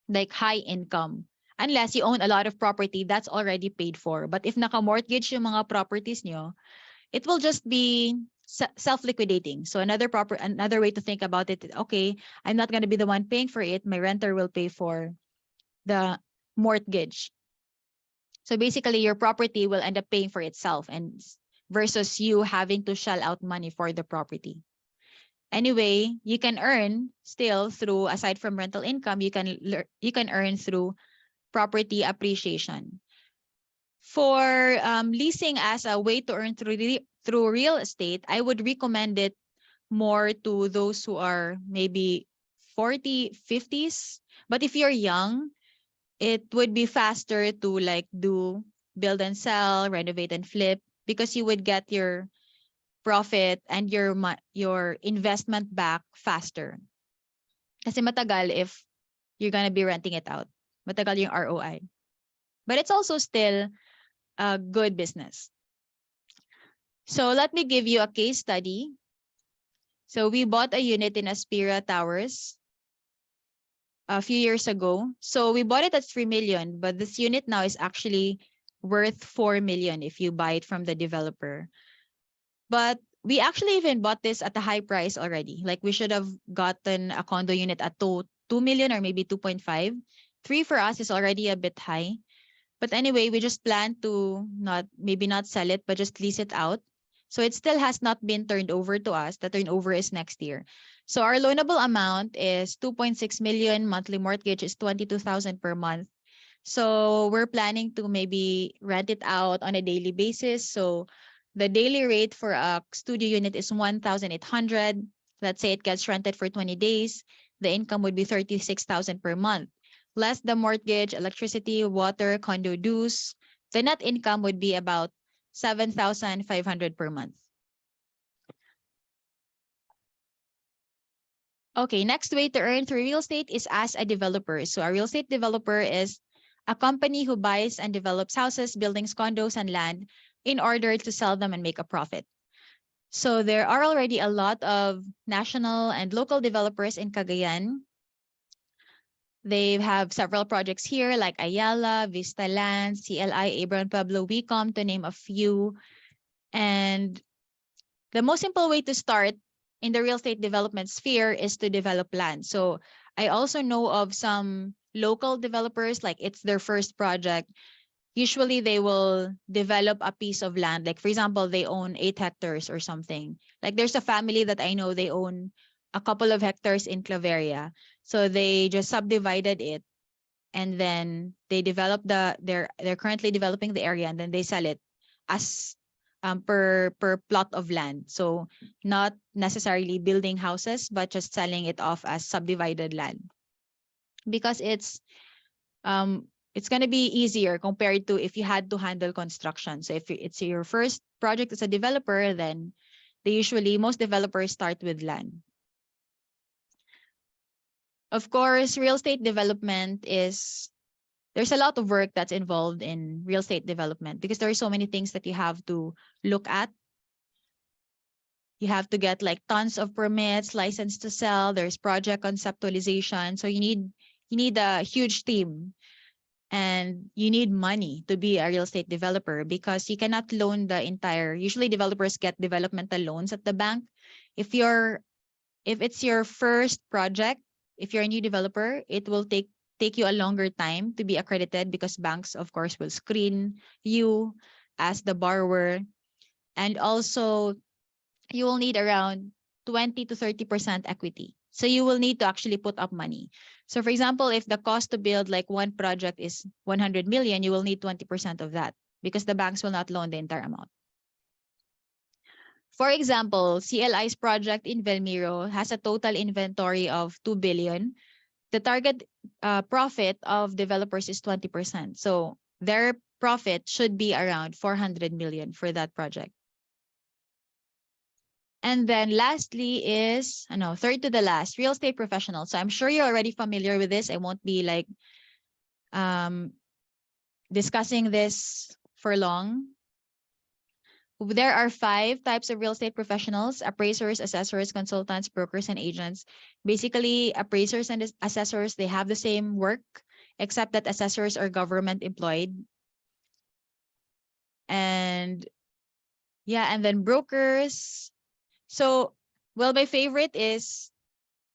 like high income. Unless you own a lot of property that's already paid for. But if naka-mortgage yung mga properties nyo, it will just be self-liquidating. So another way to think about it, okay, I'm not going to be the one paying for it. My renter will pay for the mortgage. So basically your property will end up paying for itself and versus you having to shell out money for the property. Anyway, you can earn still through, aside from rental income, you can earn through property appreciation. For leasing as a way to earn through real estate, I would recommend it more to those who are maybe 40, 50s. But if you're young, it would be faster to like do build and sell, renovate and flip, because you would get your profit and your investment back faster. Kasi matagal if you're gonna be renting it out. Matagal yung ROI. But it's also still a good business. So let me give you a case study. So we bought a unit in Aspira Towers a few years ago. So we bought it at 3 million, but this unit now is actually worth 4 million if you buy it from the developer. But we actually even bought this at a high price already. Like we should have gotten a condo unit at 2 million or maybe 2.5. 3 for us is already a bit high. But anyway, we just plan to maybe not sell it, but just lease it out. So it still has not been turned over to us. The turnover is next year. So our loanable amount is 2.6 million. Monthly mortgage is 22,000 per month. So we're planning to maybe rent it out on a daily basis. So the daily rate for a studio unit is 1,800. Let's say it gets rented for 20 days. The income would be 36,000 per month. Less the mortgage, electricity, water, condo dues, the net income would be about 7,500 per month. Okay, next way to earn through real estate is as a developer. So a real estate developer is a company who buys and develops houses, buildings, condos, and land in order to sell them and make a profit. So there are already a lot of national and local developers in Cagayan. They have several projects here like Ayala, Vista Land, CLI, Abraham Pueblo, Wecom, to name a few. And the most simple way to start in the real estate development sphere is to develop land. So I also know of some local developers, like it's their first project. Usually they will develop a piece of land. Like for example, they own 8 hectares or something. Like there's a family that I know, they own a couple of hectares in Claveria. So they just subdivided it and then they develop they're currently developing the area and then they sell it as per plot of land. So not necessarily building houses, but just selling it off as subdivided land. Because it's going to be easier compared to if you had to handle construction. So if it's your first project as a developer, then most developers start with land. Of course, real estate development there's a lot of work that's involved in real estate development because there are so many things that you have to look at. You have to get like tons of permits, license to sell, there's project conceptualization. So you need a huge team and you need money to be a real estate developer because you cannot loan usually developers get developmental loans at the bank. If it's your first project, if you're a new developer, it will take take you a longer time to be accredited because banks, of course, will screen you as the borrower. And also, you will need around 20 to 30% equity. So you will need to actually put up money. So for example, if the cost to build like one project is 100 million, you will need 20% of that because the banks will not loan the entire amount. For example, CLI's project in Velmiro has a total inventory of 2 billion. The target profit of developers is 20%. So their profit should be around 400 million for that project. And then lastly is, no, third to the last, real estate professional. So I'm sure you're already familiar with this. I won't be like discussing this for long. There are 5 types of real estate professionals: appraisers, assessors, consultants, brokers, and agents. Basically, appraisers and assessors, they have the same work, except that assessors are government employed. And yeah, and then brokers. So, well, my favorite is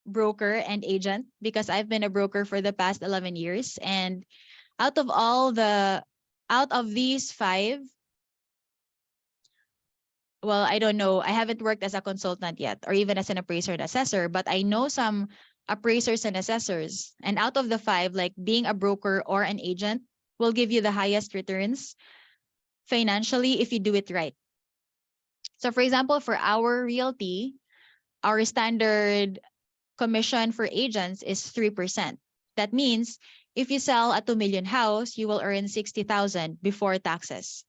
broker and agent because I've been a broker for the past 11 years. And out of these 5, well, I don't know. I haven't worked as a consultant yet or even as an appraiser and assessor, but I know some appraisers and assessors. And out of the 5, like being a broker or an agent will give you the highest returns financially if you do it right. So for example, for our realty, our standard commission for agents is 3%. That means if you sell a 2 million house, you will earn 60,000 before taxes.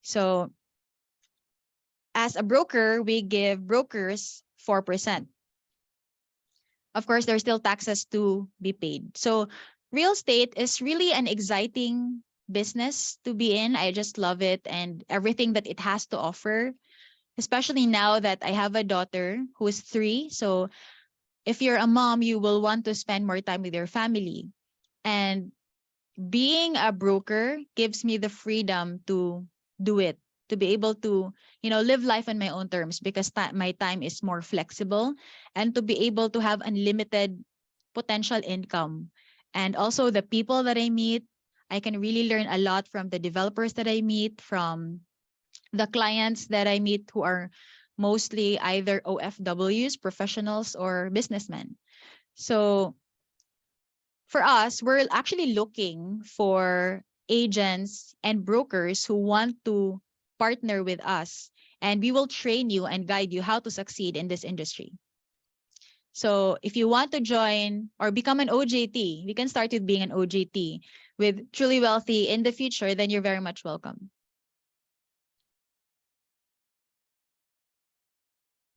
So as a broker, we give brokers 4%. Of course, there's still taxes to be paid. So real estate is really an exciting business to be in. I just love it and everything that it has to offer, especially now that I have a daughter who is 3. So if you're a mom, you will want to spend more time with your family. And being a broker gives me the freedom to do it, to be able to, live life on my own terms because my time is more flexible, and to be able to have unlimited potential income. And also the people that I meet, I can really learn a lot from the developers that I meet, from the clients that I meet who are mostly either OFWs, professionals, or businessmen. So for us, we're actually looking for agents and brokers who want to partner with us, and we will train you and guide you how to succeed in this industry. So if you want to join or become an OJT, we can start with being an OJT with Truly Wealthy in the future, then you're very much welcome.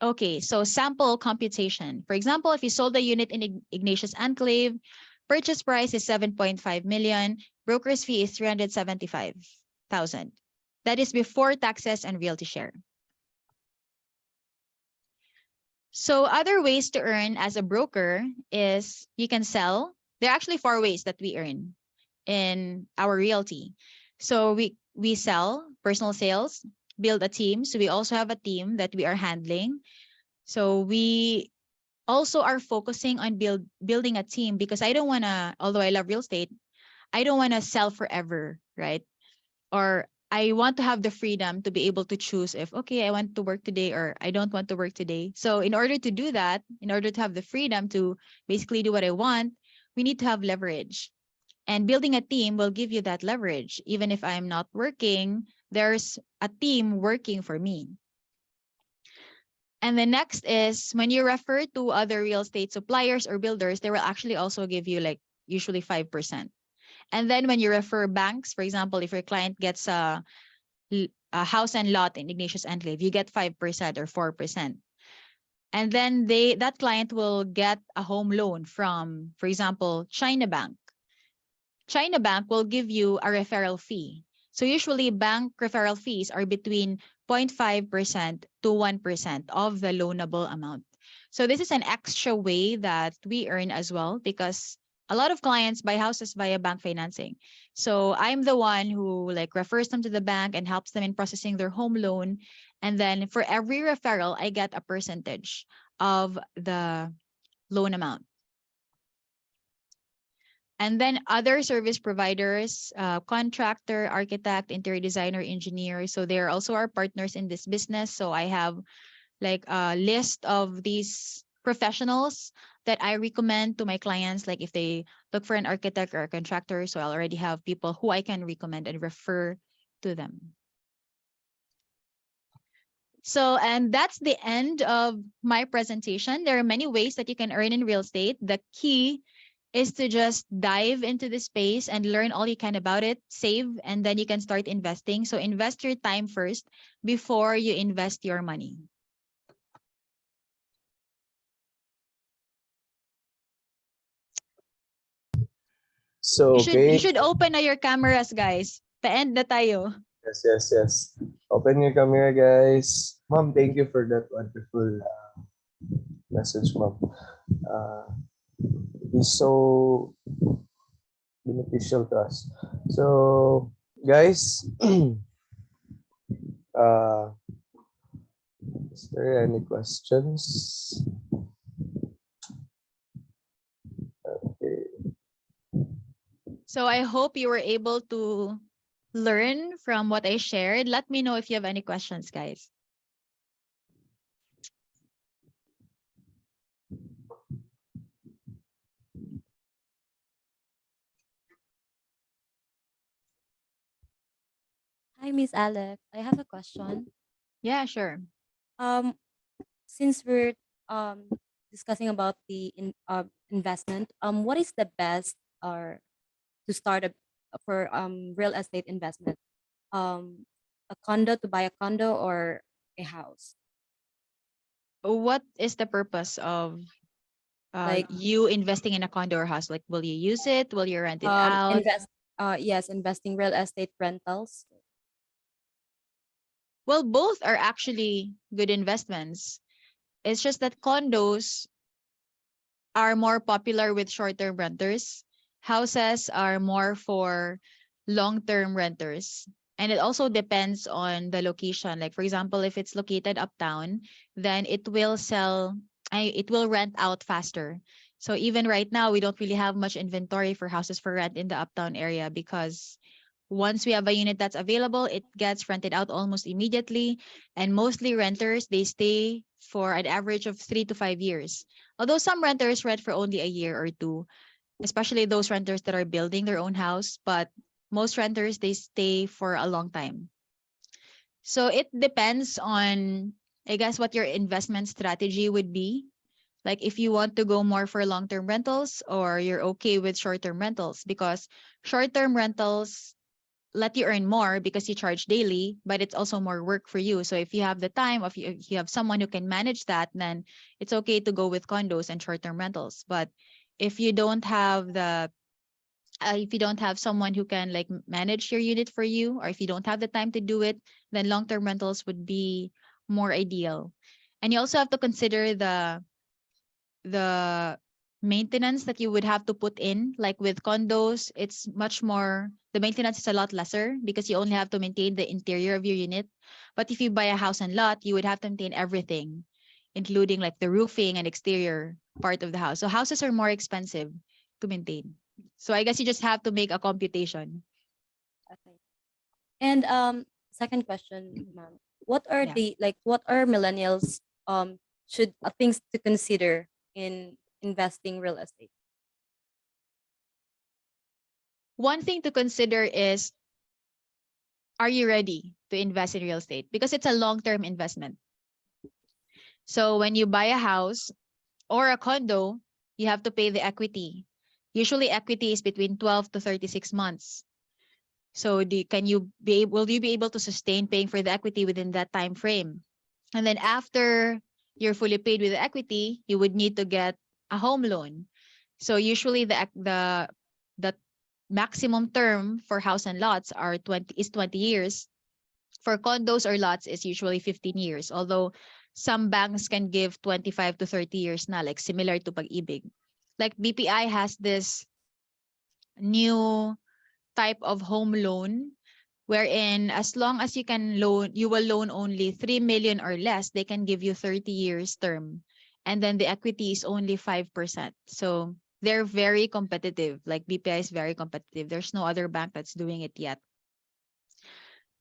Okay, so sample computation. For example, if you sold a unit in Ignatius Enclave, purchase price is 7.5 million, broker's fee is 375,000. That is before taxes and realty share. So other ways to earn as a broker is you can sell. There are actually 4 ways that we earn in our realty. So we sell personal sales, build a team. So we also have a team that we are handling. So we also are focusing on building a team because I don't want to, although I love real estate, I don't want to sell forever, right? Or I want to have the freedom to be able to choose if, okay, I want to work today or I don't want to work today. So in order to do that, in order to have the freedom to basically do what I want, we need to have leverage. And building a team will give you that leverage. Even if I'm not working, there's a team working for me. And the next is when you refer to other real estate suppliers or builders, they will actually also give you like usually 5%. And then when you refer banks, for example, if your client gets a house and lot in Ignatius Enclave, you get 5% or 4%. And then that client will get a home loan from, for example, China Bank. China Bank will give you a referral fee. So usually bank referral fees are between 0.5% to 1% of the loanable amount. So this is an extra way that we earn as well because a lot of clients buy houses via bank financing. So I'm the one who like refers them to the bank and helps them in processing their home loan. And then for every referral, I get a percentage of the loan amount. And then other service providers, contractor, architect, interior designer, engineer. So they're also our partners in this business. So I have like a list of these professionals that I recommend to my clients. Like if they look for an architect or a contractor, so I already have people who I can recommend and refer to them. So, and that's the end of my presentation. There are many ways that you can earn in real estate. The key is to just dive into the space and learn all you can about it, save, and then you can start investing. So invest your time first before you invest your money. So, You okay. should open na your cameras, guys. Pa-end na tayo. Yes, yes, yes. Open your camera, guys. Ma'am, thank you for that wonderful message, ma'am. It's so beneficial to us. So, guys, uh, is there any questions? Okay. So I hope you were able to learn from what I shared. Let me know if you have any questions, guys. Hi, Miss Alex. I have a question. Yeah, sure. Um, since we're discussing about the investment, what is the best or to start a for real estate investment? A condo, to buy a condo, or a house? What is the purpose of Like you investing in a condo or house? Like, will you use it? Will you rent it out? invest yes, investing real estate rentals. Well, both are actually good investments. It's just that condos are more popular with short-term renters. Houses are more for long-term renters. And it also depends on the location. Like, for example, if it's located uptown, then it will it will rent out faster. So even right now, we don't really have much inventory for houses for rent in the uptown area because once we have a unit that's available, it gets rented out almost immediately. And mostly renters, they stay for an average of 3 to 5 years. Although some renters rent for only a year or two, especially those renters that are building their own house, but most renters, they stay for a long time. So it depends on, I guess, what your investment strategy would be. Like if you want to go more for long-term rentals or you're okay with short-term rentals, because short-term rentals let you earn more because you charge daily, but it's also more work for you. So if you have the time, if you have someone who can manage that, then it's okay to go with condos and short-term rentals. But if you don't have if you don't have someone who can like manage your unit for you, or if you don't have the time to do it, then long-term rentals would be more ideal. And you also have to consider the maintenance that you would have to put in. Like with condos, it's much more, the maintenance is a lot lesser because you only have to maintain the interior of your unit. But if you buy a house and lot, you would have to maintain everything, including like the roofing and exterior part of the house. So houses are more expensive to maintain. So I guess you just have to make a computation. Okay. And second question, ma'am. What are Yeah. what are millennials should things to consider in investing real estate? One thing to consider is, are you ready to invest in real estate? Because it's a long-term investment. So when you buy a house or a condo, you have to pay the equity. Usually equity is between 12 to 36 months. So will you be able to sustain paying for the equity within that time frame? And then after you're fully paid with the equity, you would need to get a home loan. So usually the maximum term for house and lots is 20 years. For condos or lots is usually 15 years, although some banks can give 25 to 30 years na, like similar to Pag-ibig. Like BPI has this new type of home loan wherein as long as you will loan only 3 million or less, they can give you 30 years term. And then the equity is only 5%. So they're very competitive. Like BPI is very competitive. There's no other bank that's doing it yet.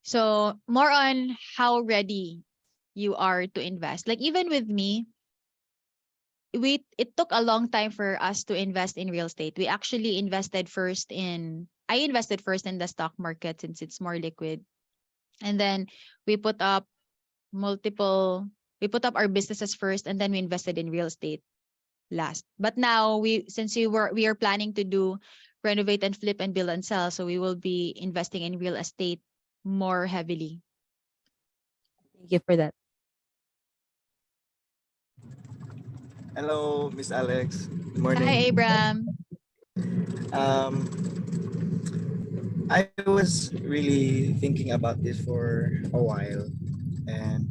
So more on how ready you are to invest. Like even with me, it took a long time for us to invest in real estate. We actually invested first in I invested first in the stock market since it's more liquid. And then we put up multiple we put up our businesses first, and then we invested in real estate last. But now since we are planning to do renovate and flip and build and sell, so we will be investing in real estate more heavily. Thank you for that. Hello, Miss Alex. Good Hi, morning. Abram. Um, I was really thinking about this for a while, and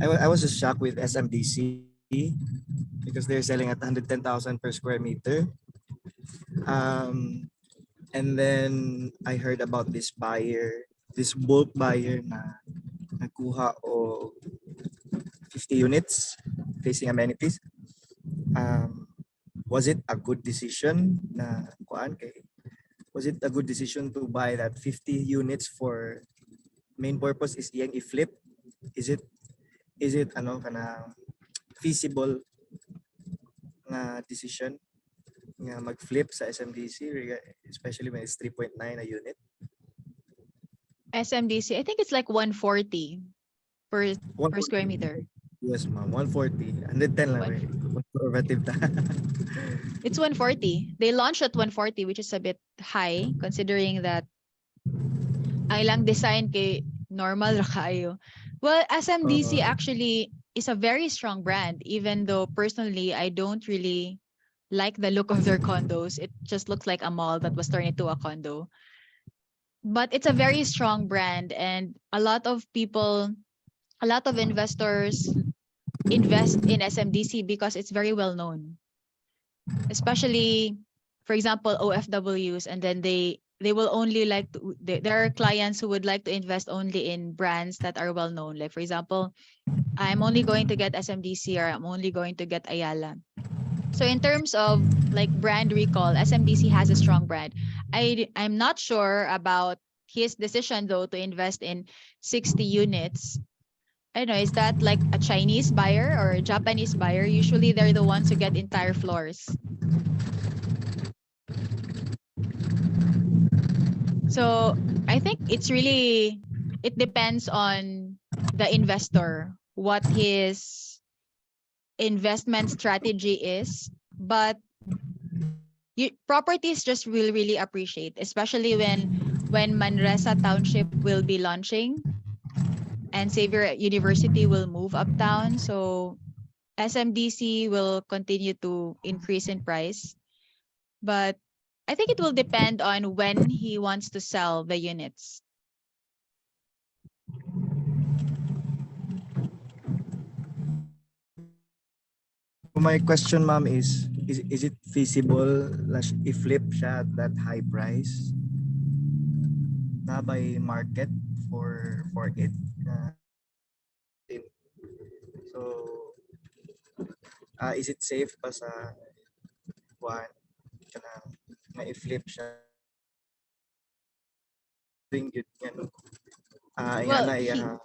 I was just shocked with SMDC because they're selling at 110,000 per square meter. Um, and then I heard about this bulk buyer na nagkuha o 50 units facing amenities. Um, was it a good decision na kuan kay was it a good decision to buy that 50 units for main purpose is iyang i-flip? Is it ano kana feasible nga decision nga mag-flip sa SMDC especially when it's 3.9 a unit? SMDC, I think it's like 140 per square 140. meter. Yes, ma'am. 140. 110 lang One, rin. Conservative ta. it's 140. They launched at 140, which is a bit high considering that ang ilang design kay normal ra kayo. Well, SMDC actually is a very strong brand, even though personally I don't really like the look of their condos. It just looks like a mall that was turned into a condo. But it's a very strong brand, and a lot of investors invest in SMDC because it's very well known. Especially, for example, OFWs, and then they will only there are clients who would like to invest only in brands that are well known. Like for example, I'm only going to get SMDC, or I'm only going to get Ayala. So in terms of like brand recall, SMDC has a strong brand. I'm not sure about his decision though to invest in 60 units. I don't know, is that like a Chinese buyer or a Japanese buyer? Usually they're the ones who get entire floors. So I think it depends on the investor, what his investment strategy is. But properties just will really appreciate, especially when Manresa Township will be launching and Xavier University will move uptown. So SMDC will continue to increase in price. But I think it will depend on when he wants to sell the units. So my question, ma'am, is it feasible i-flip siya at that high price na by market for it? So, is it safe pa sa kuan kanang nga i-flip siya ring yun yan nga Well, na iya style.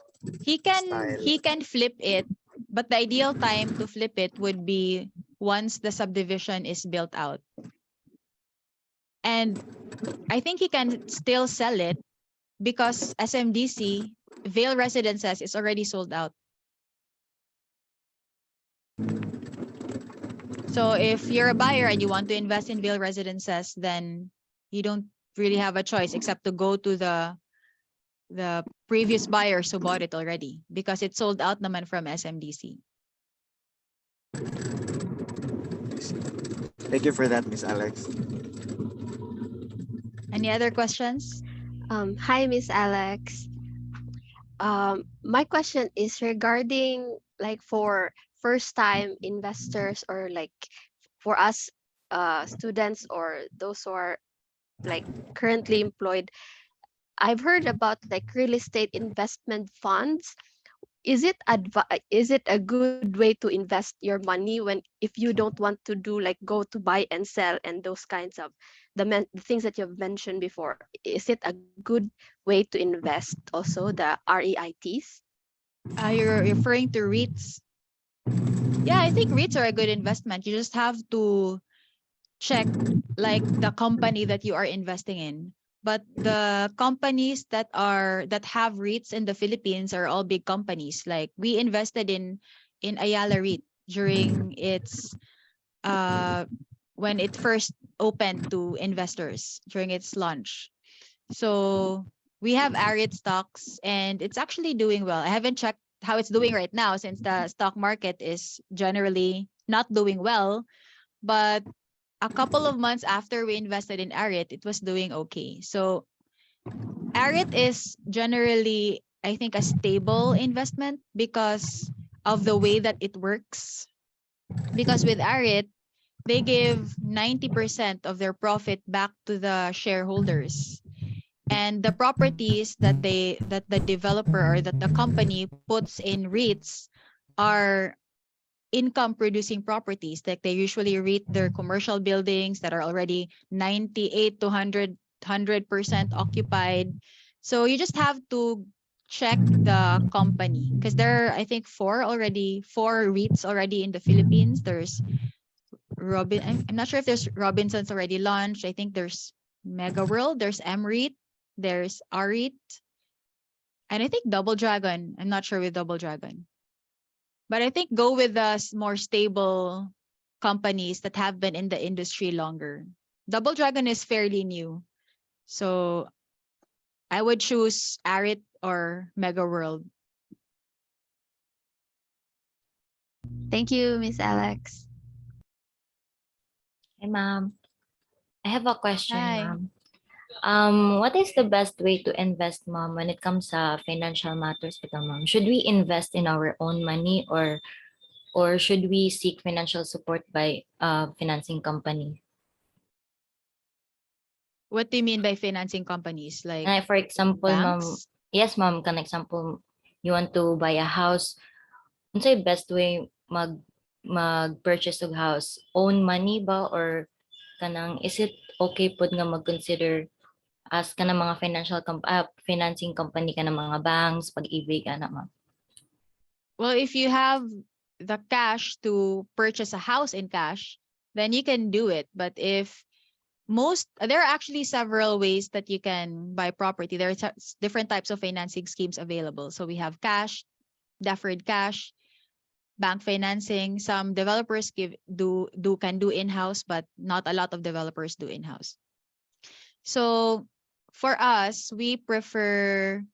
he can flip it, but the ideal time to flip it would be once the subdivision is built out. And I think he can still sell it because SMDC, Vale Residences, is already sold out. So if you're a buyer and you want to invest in Vale Residences, then you don't really have a choice except to go to the previous buyers who bought it already because it's sold out naman from SMDC. Thank you for that, Miss Alex. Any other questions? Hi, Miss Alex. My question is regarding like for first-time investors or like for us students or those who are like currently employed. I've heard about like real estate investment funds. is it a good way to invest your money when if you don't want to do like go to buy and sell and those kinds of the things that you've mentioned before? Is it a good way to invest also the REITs? You're referring to REITs. Yeah, I think REITs are a good investment. You just have to check like the company that you are investing in. But the companies that have REITs in the Philippines are all big companies. Like we invested in Ayala REIT during its uh when it first opened to investors during its launch. So we have Arit stocks and it's actually doing well. I haven't checked how it's doing right now since the stock market is generally not doing well, but a couple of months after we invested in Arit, it was doing okay. So Arit is generally, I think, a stable investment because of the way that it works. Because with Arit, they give 90% of their profit back to the shareholders. And the properties that the developer or that the company puts in REITs are income producing properties. Like they usually REIT their commercial buildings that are already 98 to 100% occupied. So you just have to check the company because there are, I think, four REITs already in the Philippines. There's I'm not sure if there's Robinson's already launched. I think there's Mega World, there's MREIT, there's REIT, and I think Double Dragon. I'm not sure with Double Dragon. But I think go with the more stable companies that have been in the industry longer. Double Dragon is fairly new. So I would choose Arit or Mega World. Thank you, Miss Alex. Hey, ma'am. I have a question, Hi. ma'am. What is the best way to invest, ma'am, when it comes to financial matters, ma'am? Should we invest in our own money or should we seek financial support by financing company? What do you mean by financing companies? Like For example, ma'am, banks? yes, ma'am, kan example, you want to buy a house. Unsay best way mag-purchase of house? Own money ba or kanang is it okay pud nga mag-consider as kanang mga financing company kanang mga banks, pag-ibig ana ma'am? Well, if you have the cash to purchase a house in cash, then you can do it. But if there are actually several ways that you can buy property. There are different types of financing schemes available. So we have cash, deferred cash, bank financing. Some developers can do in-house, but not a lot of developers do in-house. So for us, we prefer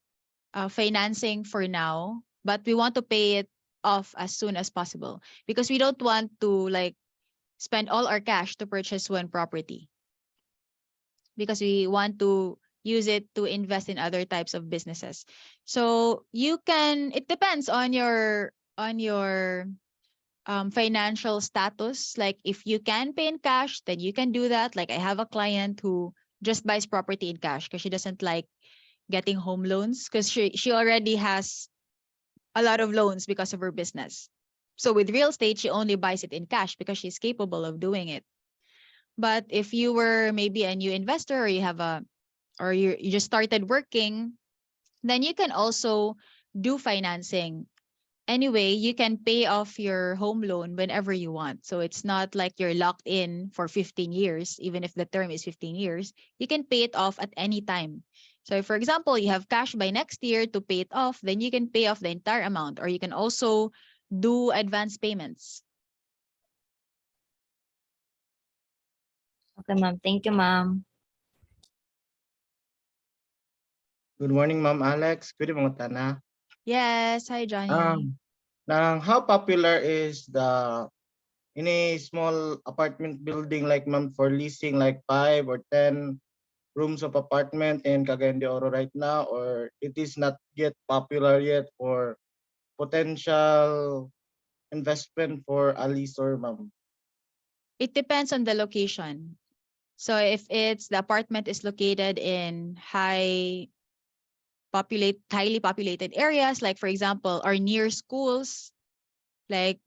financing for now, but we want to pay it off as soon as possible because we don't want to like spend all our cash to purchase one property because we want to use it to invest in other types of businesses. So it depends on your financial status. Like if you can pay in cash, then you can do that. Like I have a client who just buys property in cash because she doesn't like getting home loans because she already has a lot of loans because of her business. So with real estate, she only buys it in cash because she's capable of doing it. But if you were maybe a new investor or you just started working, then you can also do financing. Anyway, you can pay off your home loan whenever you want. So it's not like you're locked in for 15 years, even if the term is 15 years. You can pay it off at any time. So for example, you have cash by next year to pay it off, then you can pay off the entire amount, or you can also do advance payments. Okay, ma'am. Thank you, ma'am. Good morning, Ma'am Alex. Pwede mga tana. Yes. Hi, Johnny. How popular is the in a small apartment building like ma'am for leasing like 5 or 10 rooms of apartment in Cagayan de Oro right now, or it is not yet popular yet for potential investment for a leaser, ma'am? It depends on the location. So if the apartment is located in highly populated areas, like for example, or near schools. Like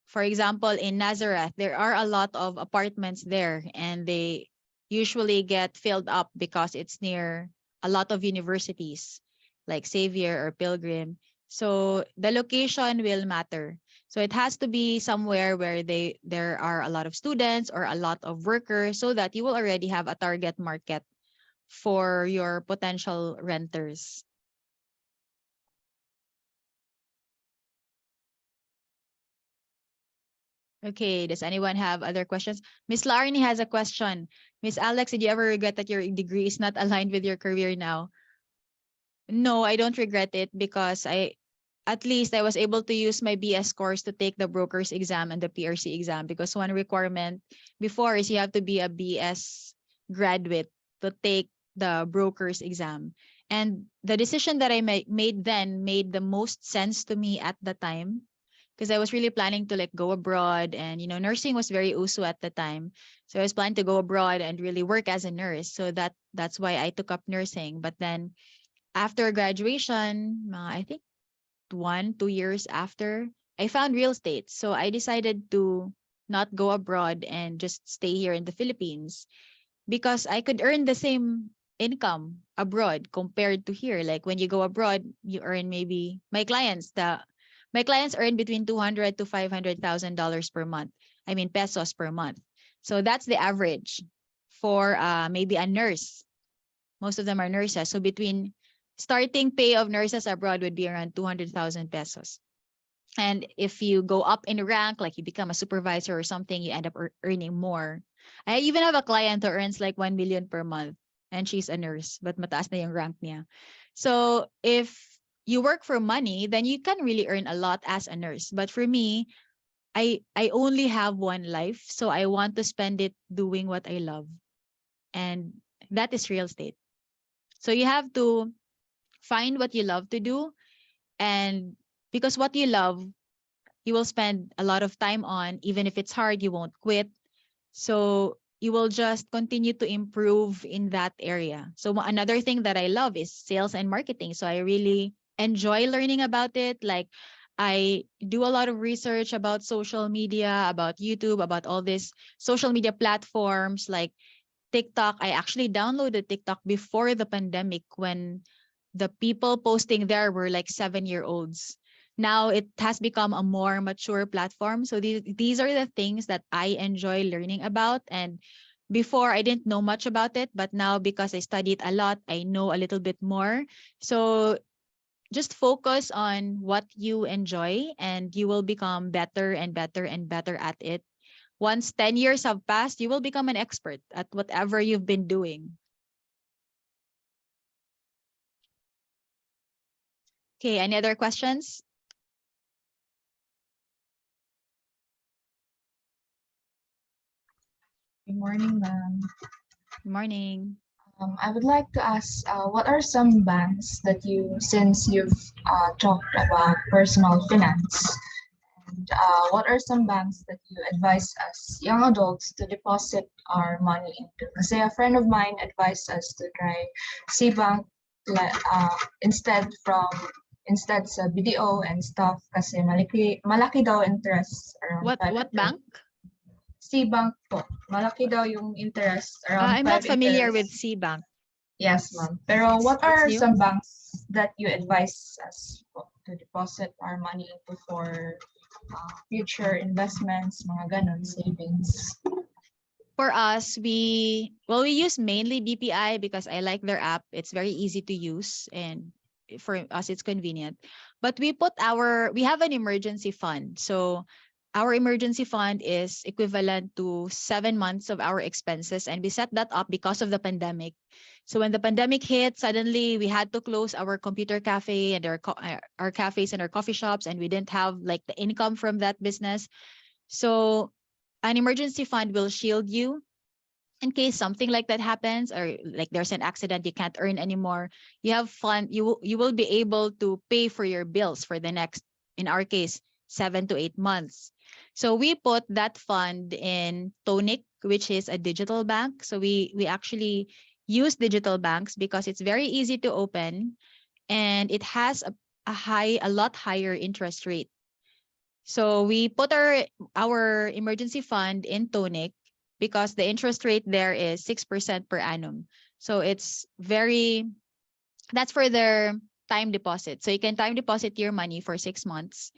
for example, in Nazareth, there are a lot of apartments there, and they usually get filled up because it's near a lot of universities like Xavier or Pilgrim. So the location will matter. So it has to be somewhere where there are a lot of students or a lot of workers, so that you will already have a target market for your potential renters. Okay, does anyone have other questions? Miss Larnie has a question. Miss Alex, did you ever regret that your degree is not aligned with your career now? No, I don't regret it, because at least I was able to use my BS course to take the broker's exam and the PRC exam, because one requirement before is you have to be a BS graduate to take the broker's exam. And the decision that I made then made the most sense to me at the time, because I was really planning to like go abroad, and nursing was very uso at the time. So I was planning to go abroad and really work as a nurse. So that's why I took up nursing. But then after graduation, I think 2 years after, I found real estate. So I decided to not go abroad and just stay here in the Philippines, because I could earn the same income abroad compared to here. Like when you go abroad, you earn maybe my clients earn between 200 to $500,000 per month. I mean pesos per month. So that's the average for maybe a nurse. Most of them are nurses. So between starting pay of nurses abroad would be around 200,000 pesos. And if you go up in rank, like you become a supervisor or something, you end up earning more. I even have a client who earns like 1 million per month, and she's a nurse, but mataas na yung rank niya. So if you work for money, then you can really earn a lot as a nurse. But for me, I only have one life, so I want to spend it doing what I love. And that is real estate. So you have to find what you love to do, and because what you love, you will spend a lot of time on. Even if it's hard, you won't quit. So you will just continue to improve in that area. So another thing that I love is sales and marketing. So I really enjoy learning about it. Like I do a lot of research about social media, about YouTube, about all these social media platforms like TikTok. I actually downloaded TikTok before the pandemic, when the people posting there were like 7-year-olds. Now it has become a more mature platform. So these are the things that I enjoy learning about. And before I didn't know much about it, but now because I studied a lot, I know a little bit more. So just focus on what you enjoy, and you will become better and better and better at it. Once 10 years have passed, you will become an expert at whatever you've been doing. Okay, any other questions? Good morning, ma'am. Good morning. I would like to ask, what are some banks that since you've talked about personal finance, and what are some banks that you advise us young adults to deposit our money into? Kasi a friend of mine advised us to try C-Bank instead sa BDO and stuff, kasi malaki daw interest around What bank? C-Bank po. Malaki daw yung interest, around I'm not 5 familiar with interest. C-Bank. Yes, ma'am. Pero what It's are new? some banks that you advise us to deposit our money into for future investments, mga ganon, savings? For us, we use mainly BPI because I like their app. It's very easy to use, and for us it's convenient. But we have an emergency fund. So our emergency fund is equivalent to 7 months of our expenses, and we set that up because of the pandemic. So when the pandemic hit, suddenly we had to close our computer cafe and our cafes and our coffee shops, and we didn't have like the income from that business. So an emergency fund will shield you in case something like that happens, or like there's an accident, you can't earn anymore. You have fund, you will be able to pay for your bills for the next, in our case, 7 to 8 months. So we put that fund in Tonic, which is a digital bank. So we actually use digital banks because it's very easy to open. and it has a lot higher interest rate. So we put our emergency fund in Tonic because the interest rate there is 6% per annum. So it's that's for their time deposit. So you can time deposit your money for 6 months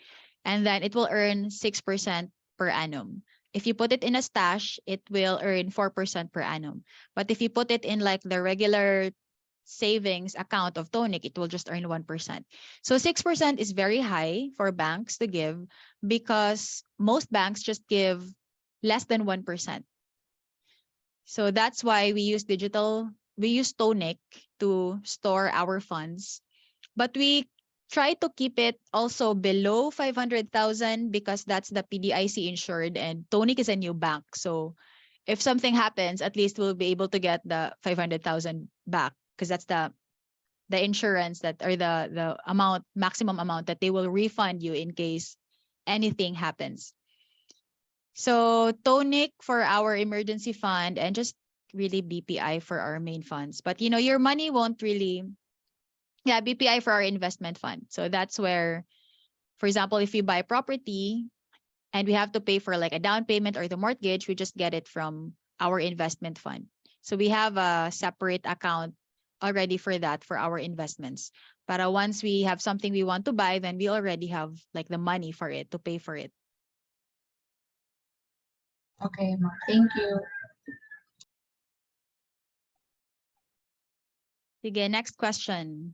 and then it will earn 6% per annum. If you put it in a stash, it will earn 4% per annum. But if you put it in like the regular savings account of Tonic, it will just earn 1%. So 6% is very high for banks to give because most banks just give less than 1%. So that's why we use Tonic to store our funds. But we try to keep it also below 500,000 because that's the PDIC insured and Tonic is a new bank. So if something happens, at least we'll be able to get the 500,000 back because that's the insurance that or the maximum amount that they will refund you in case anything happens. So Tonic for our emergency fund and just really BPI for our main funds. But your money won't really, yeah, BPI for our investment fund. So that's where, for example, if you buy property and we have to pay for like a down payment or the mortgage, we just get it from our investment fund. So we have a separate account already for that for our investments. But once we have something we want to buy, then we already have like the money for it to pay for it. Okay, ma'am. Thank you. Sige, next question.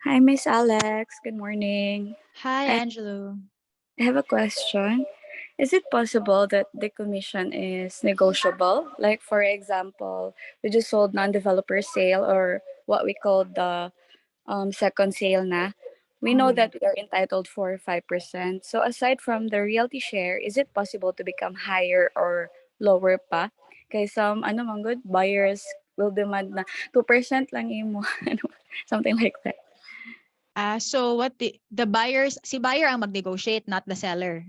Hi, Miss Alex. Good morning. Hi, I Angelo. have a question. Is it possible that the commission is negotiable? Like, for example, we just sold non-developer sale or what we call the second sale na. We know that we are entitled for 5%. So aside from the realty share, is it possible to become higher or lower pa? Kaya some man good buyers will demand na 2% lang imo, something like that. So what the buyers, si buyer ang mag-negotiate, not the seller.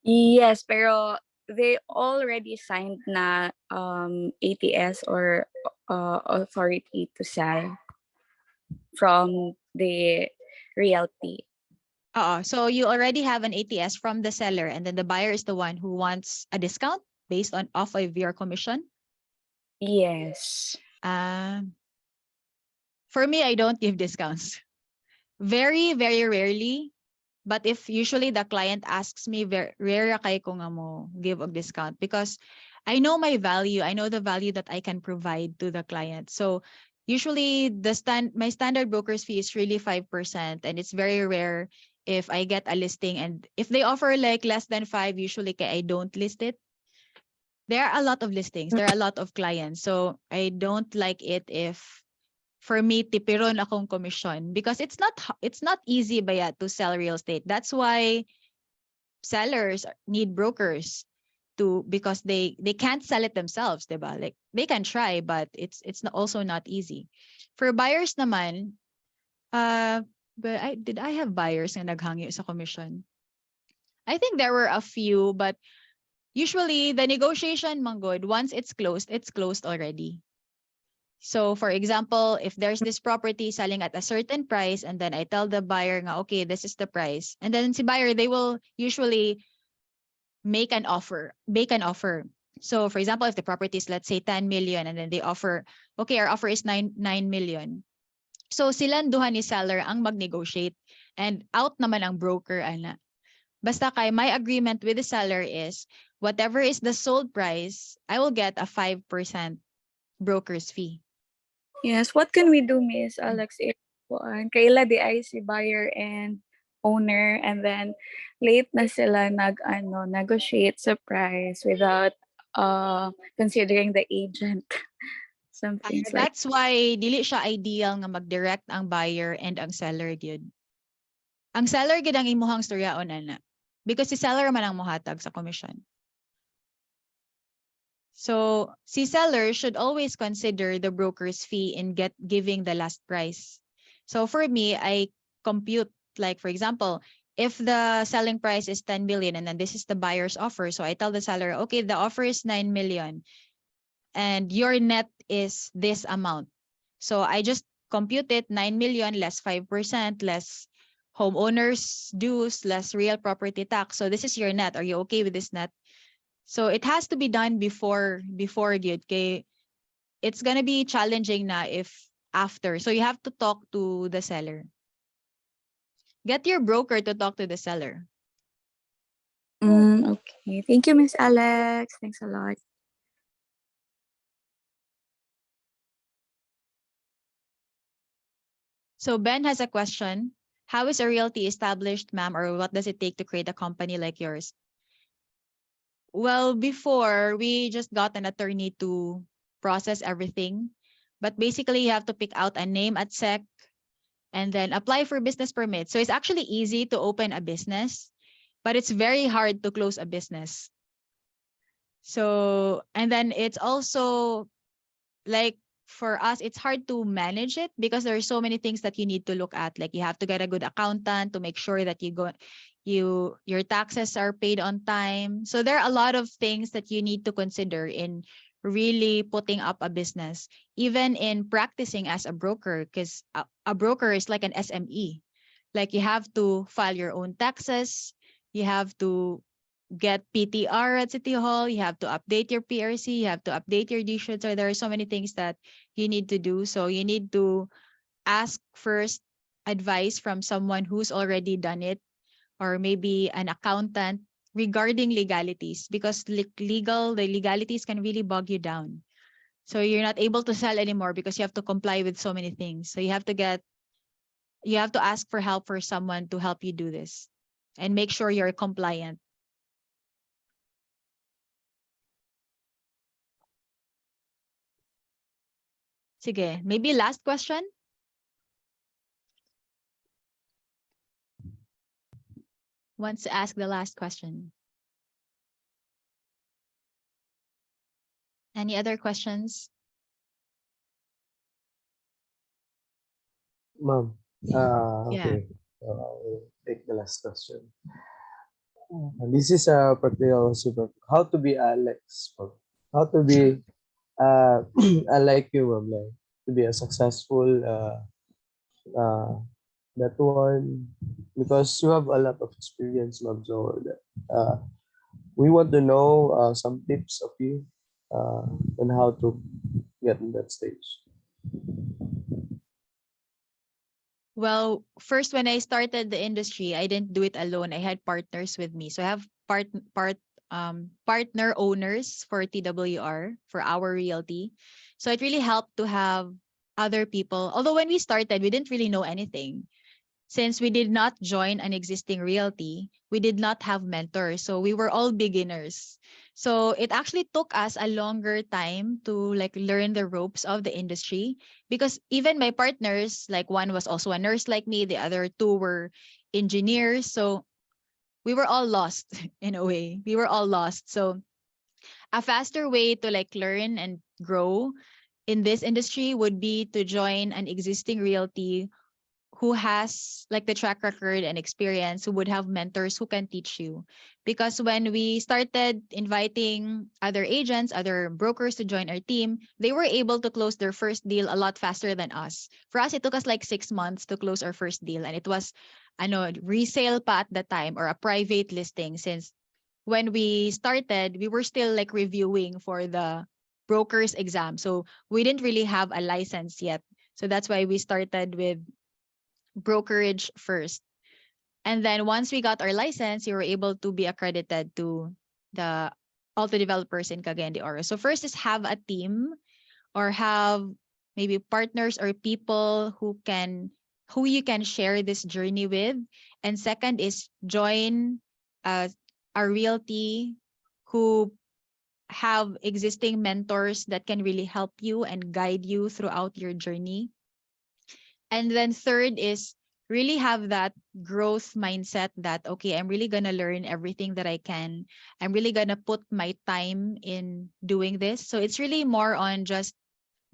Yes, pero they already signed na ATS or authority to sell from the realty. So you already have an ATS from the seller and then the buyer is the one who wants a discount based on off of your commission? Yes. For me, I don't give discounts. Very, very rarely. But if usually the client asks me, very rare kay ko nga mo give a discount because I know my value. I know the value that I can provide to the client. So usually my standard broker's fee is really 5%, and it's very rare if I get a listing and if they offer like less than 5, usually I don't list it. There are a lot of listings. There are a lot of clients. So I don't like it if for me tipiron akong commission because it's not easy ba to sell real estate. That's why sellers need brokers because they can't sell it themselves, diba? Like they can try but it's also not easy. For buyers naman, but did I have buyers na naghangyo sa commission? I think there were a few, but usually the negotiation manggod, once it's closed already. So for example, if there's this property selling at a certain price and then I tell the buyer nga, okay, this is the price. And then si buyer, they will usually make an offer. So for example, if the property is let's say 10 million and then they offer, okay, our offer is 9 million. So silang duha ni seller ang mag-negotiate and out naman ang broker ana. Basta kay my agreement with the seller is whatever is the sold price, I will get a 5% broker's fee. Yes, what can we do, Miss Alex, if kaila di ay si buyer and owner and then late na sila negotiate sa price without considering the agent. Some things like That's why dili siya ideal nga mag-direct ang buyer and ang seller gyud. Ang seller gyud ang imuhang storyaon ana because si seller man ang mohatag sa commission. So, si seller should always consider the broker's fee in giving the last price. So for me, I compute like for example, if the selling price is 10 million and then this is the buyer's offer, so I tell the seller, okay, the offer is 9 million and your net is this amount. So I just compute it, 9 million less 5% less homeowners dues less real property tax. So this is your net. Are you okay with this net? So it has to be done before good. Okay, it's gonna be challenging na if after. So you have to talk to the seller. Get your broker to talk to the seller. Okay. Thank you, Miss Alex. Thanks a lot. So Ben has a question. How is a realty established, ma'am, or what does it take to create a company like yours? Well, before we just got an attorney to process everything. But basically you have to pick out a name at SEC and then apply for business permit. So it's actually easy to open a business, but it's very hard to close a business. So, and then it's also like for us, it's hard to manage it because there are so many things that you need to look at. Like you have to get a good accountant to make sure that your taxes are paid on time. So there are a lot of things that you need to consider in really putting up a business, even in practicing as a broker, because a broker is like an SME. Like you have to file your own taxes, you have to get PTR at City Hall, you have to update your PRC, you have to update your D-sheet. So there are so many things that you need to do. So you need to ask first advice from someone who's already done it, or maybe an accountant regarding legalities, because the legalities can really bog you down. So you're not able to sell anymore because you have to comply with so many things. So you have to ask for help for someone to help you do this and make sure you're compliant. Sige, maybe last question? Wants to ask the last question? Any other questions? Ma'am, Yeah. okay. I'll take the last question. This is a particular super. How to be Alex? How to be unlike you, ma'am? Like to be a successful uh, that one, because you have a lot of experience, ma'am. So uh, we want to know some tips of you on how to get in that stage. Well, first when I started the industry, I didn't do it alone. I had partners with me. So I have partner owners for TWR for our realty. So it really helped to have other people. Although when we started, we didn't really know anything. Since we did not join an existing realty, we did not have mentors. So we were all beginners. So it actually took us a longer time to like learn the ropes of the industry, because even my partners, like one was also a nurse like me, the other two were engineers. So we were all lost in a way. We were all lost. So a faster way to like learn and grow in this industry would be to join an existing realty who has like the track record and experience, who would have mentors who can teach you. Because when we started inviting other agents, other brokers to join our team, they were able to close their first deal a lot faster than us. For us, it took us like 6 months to close our first deal. And it was resale pa at the time, or a private listing, since when we started, we were still like reviewing for the broker's exam. So we didn't really have a license yet. So that's why we started with brokerage first. And then once we got our license, we were able to be accredited to the auto developers in Cagayan de Oro. So first is have a team, or have maybe partners or people who you can share this journey with. And second is join a realty who have existing mentors that can really help you and guide you throughout your journey. And then third is really have that growth mindset that, okay, I'm really going to learn everything that I can. I'm really going to put my time in doing this. So it's really more on just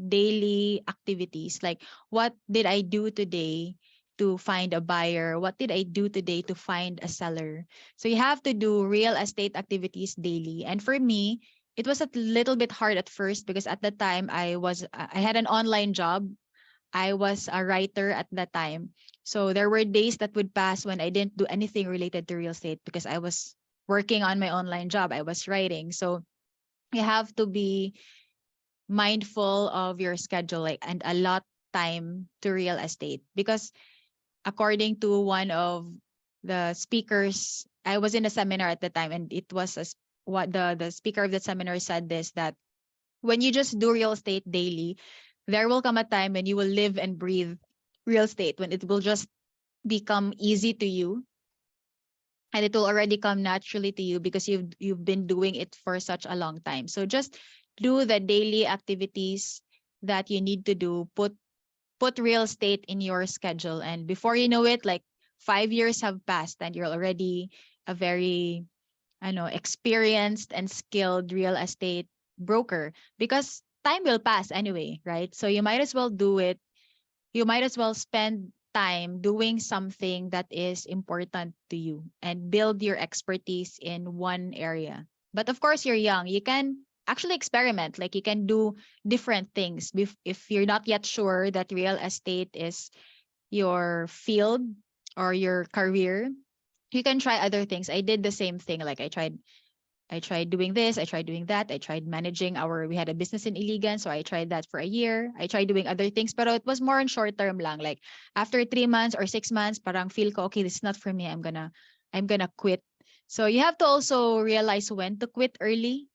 daily activities. Like, what did I do today to find a buyer? What did I do today to find a seller? So you have to do real estate activities daily. And for me, it was a little bit hard at first because at the time I had an online job. I was a writer at that time. So there were days that would pass when I didn't do anything related to real estate because I was working on my online job. I was writing. So you have to be mindful of your schedule, like, and allot time to real estate, because according to one of the speakers, I was in a seminar at the time, and it was what the speaker of the seminar said this, that when you just do real estate daily, there will come a time when you will live and breathe real estate, when it will just become easy to you, and it will already come naturally to you because you've been doing it for such a long time. So just do the daily activities that you need to do. Put real estate in your schedule, and before you know it, like 5 years have passed and you're already a very, I know, experienced and skilled real estate broker, because time will pass anyway, right? So you might as well do it. You might as well spend time doing something that is important to you and build your expertise in one area. But of course, you're young. You can actually experiment. Like, you can do different things. If you're not yet sure that real estate is your field or your career, you can try other things. I did the same thing. Like, I tried doing this, I tried doing that, I tried managing we had a business in Iligan, so I tried that for a year. I tried doing other things, but it was more on short term lang. Like, after 3 months or 6 months, parang feel ko, okay, this is not for me. I'm gonna quit. So you have to also realize when to quit early,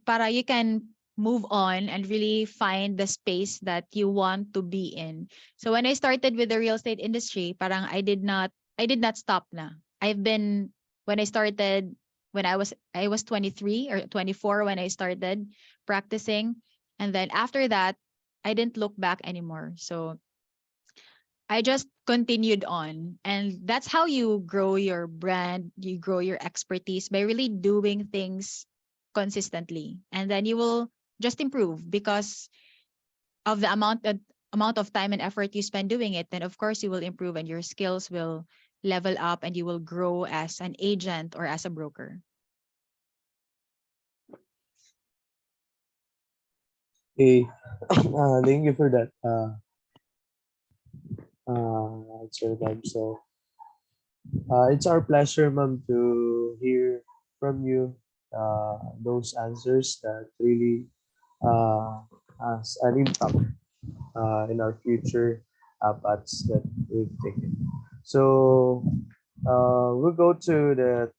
para you can move on and really find the space that you want to be in. So when I started with the real estate industry, parang I did not stop na. I've been when I started when I was 23 or 24 when I started practicing, and then after that I didn't look back anymore. So I just continued on. And that's how you grow your brand, you grow your expertise by really doing things consistently. And then you will just improve because of the amount of time and effort you spend doing it. Then of course you will improve and your skills will level up and you will grow as an agent or as a broker. Okay. Thank you for that answer, ma'am. So it's our pleasure, ma'am, to hear from you those answers that really has an impact in our future paths that we've taken. So we'll go to the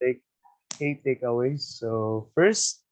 key takeaways. So first,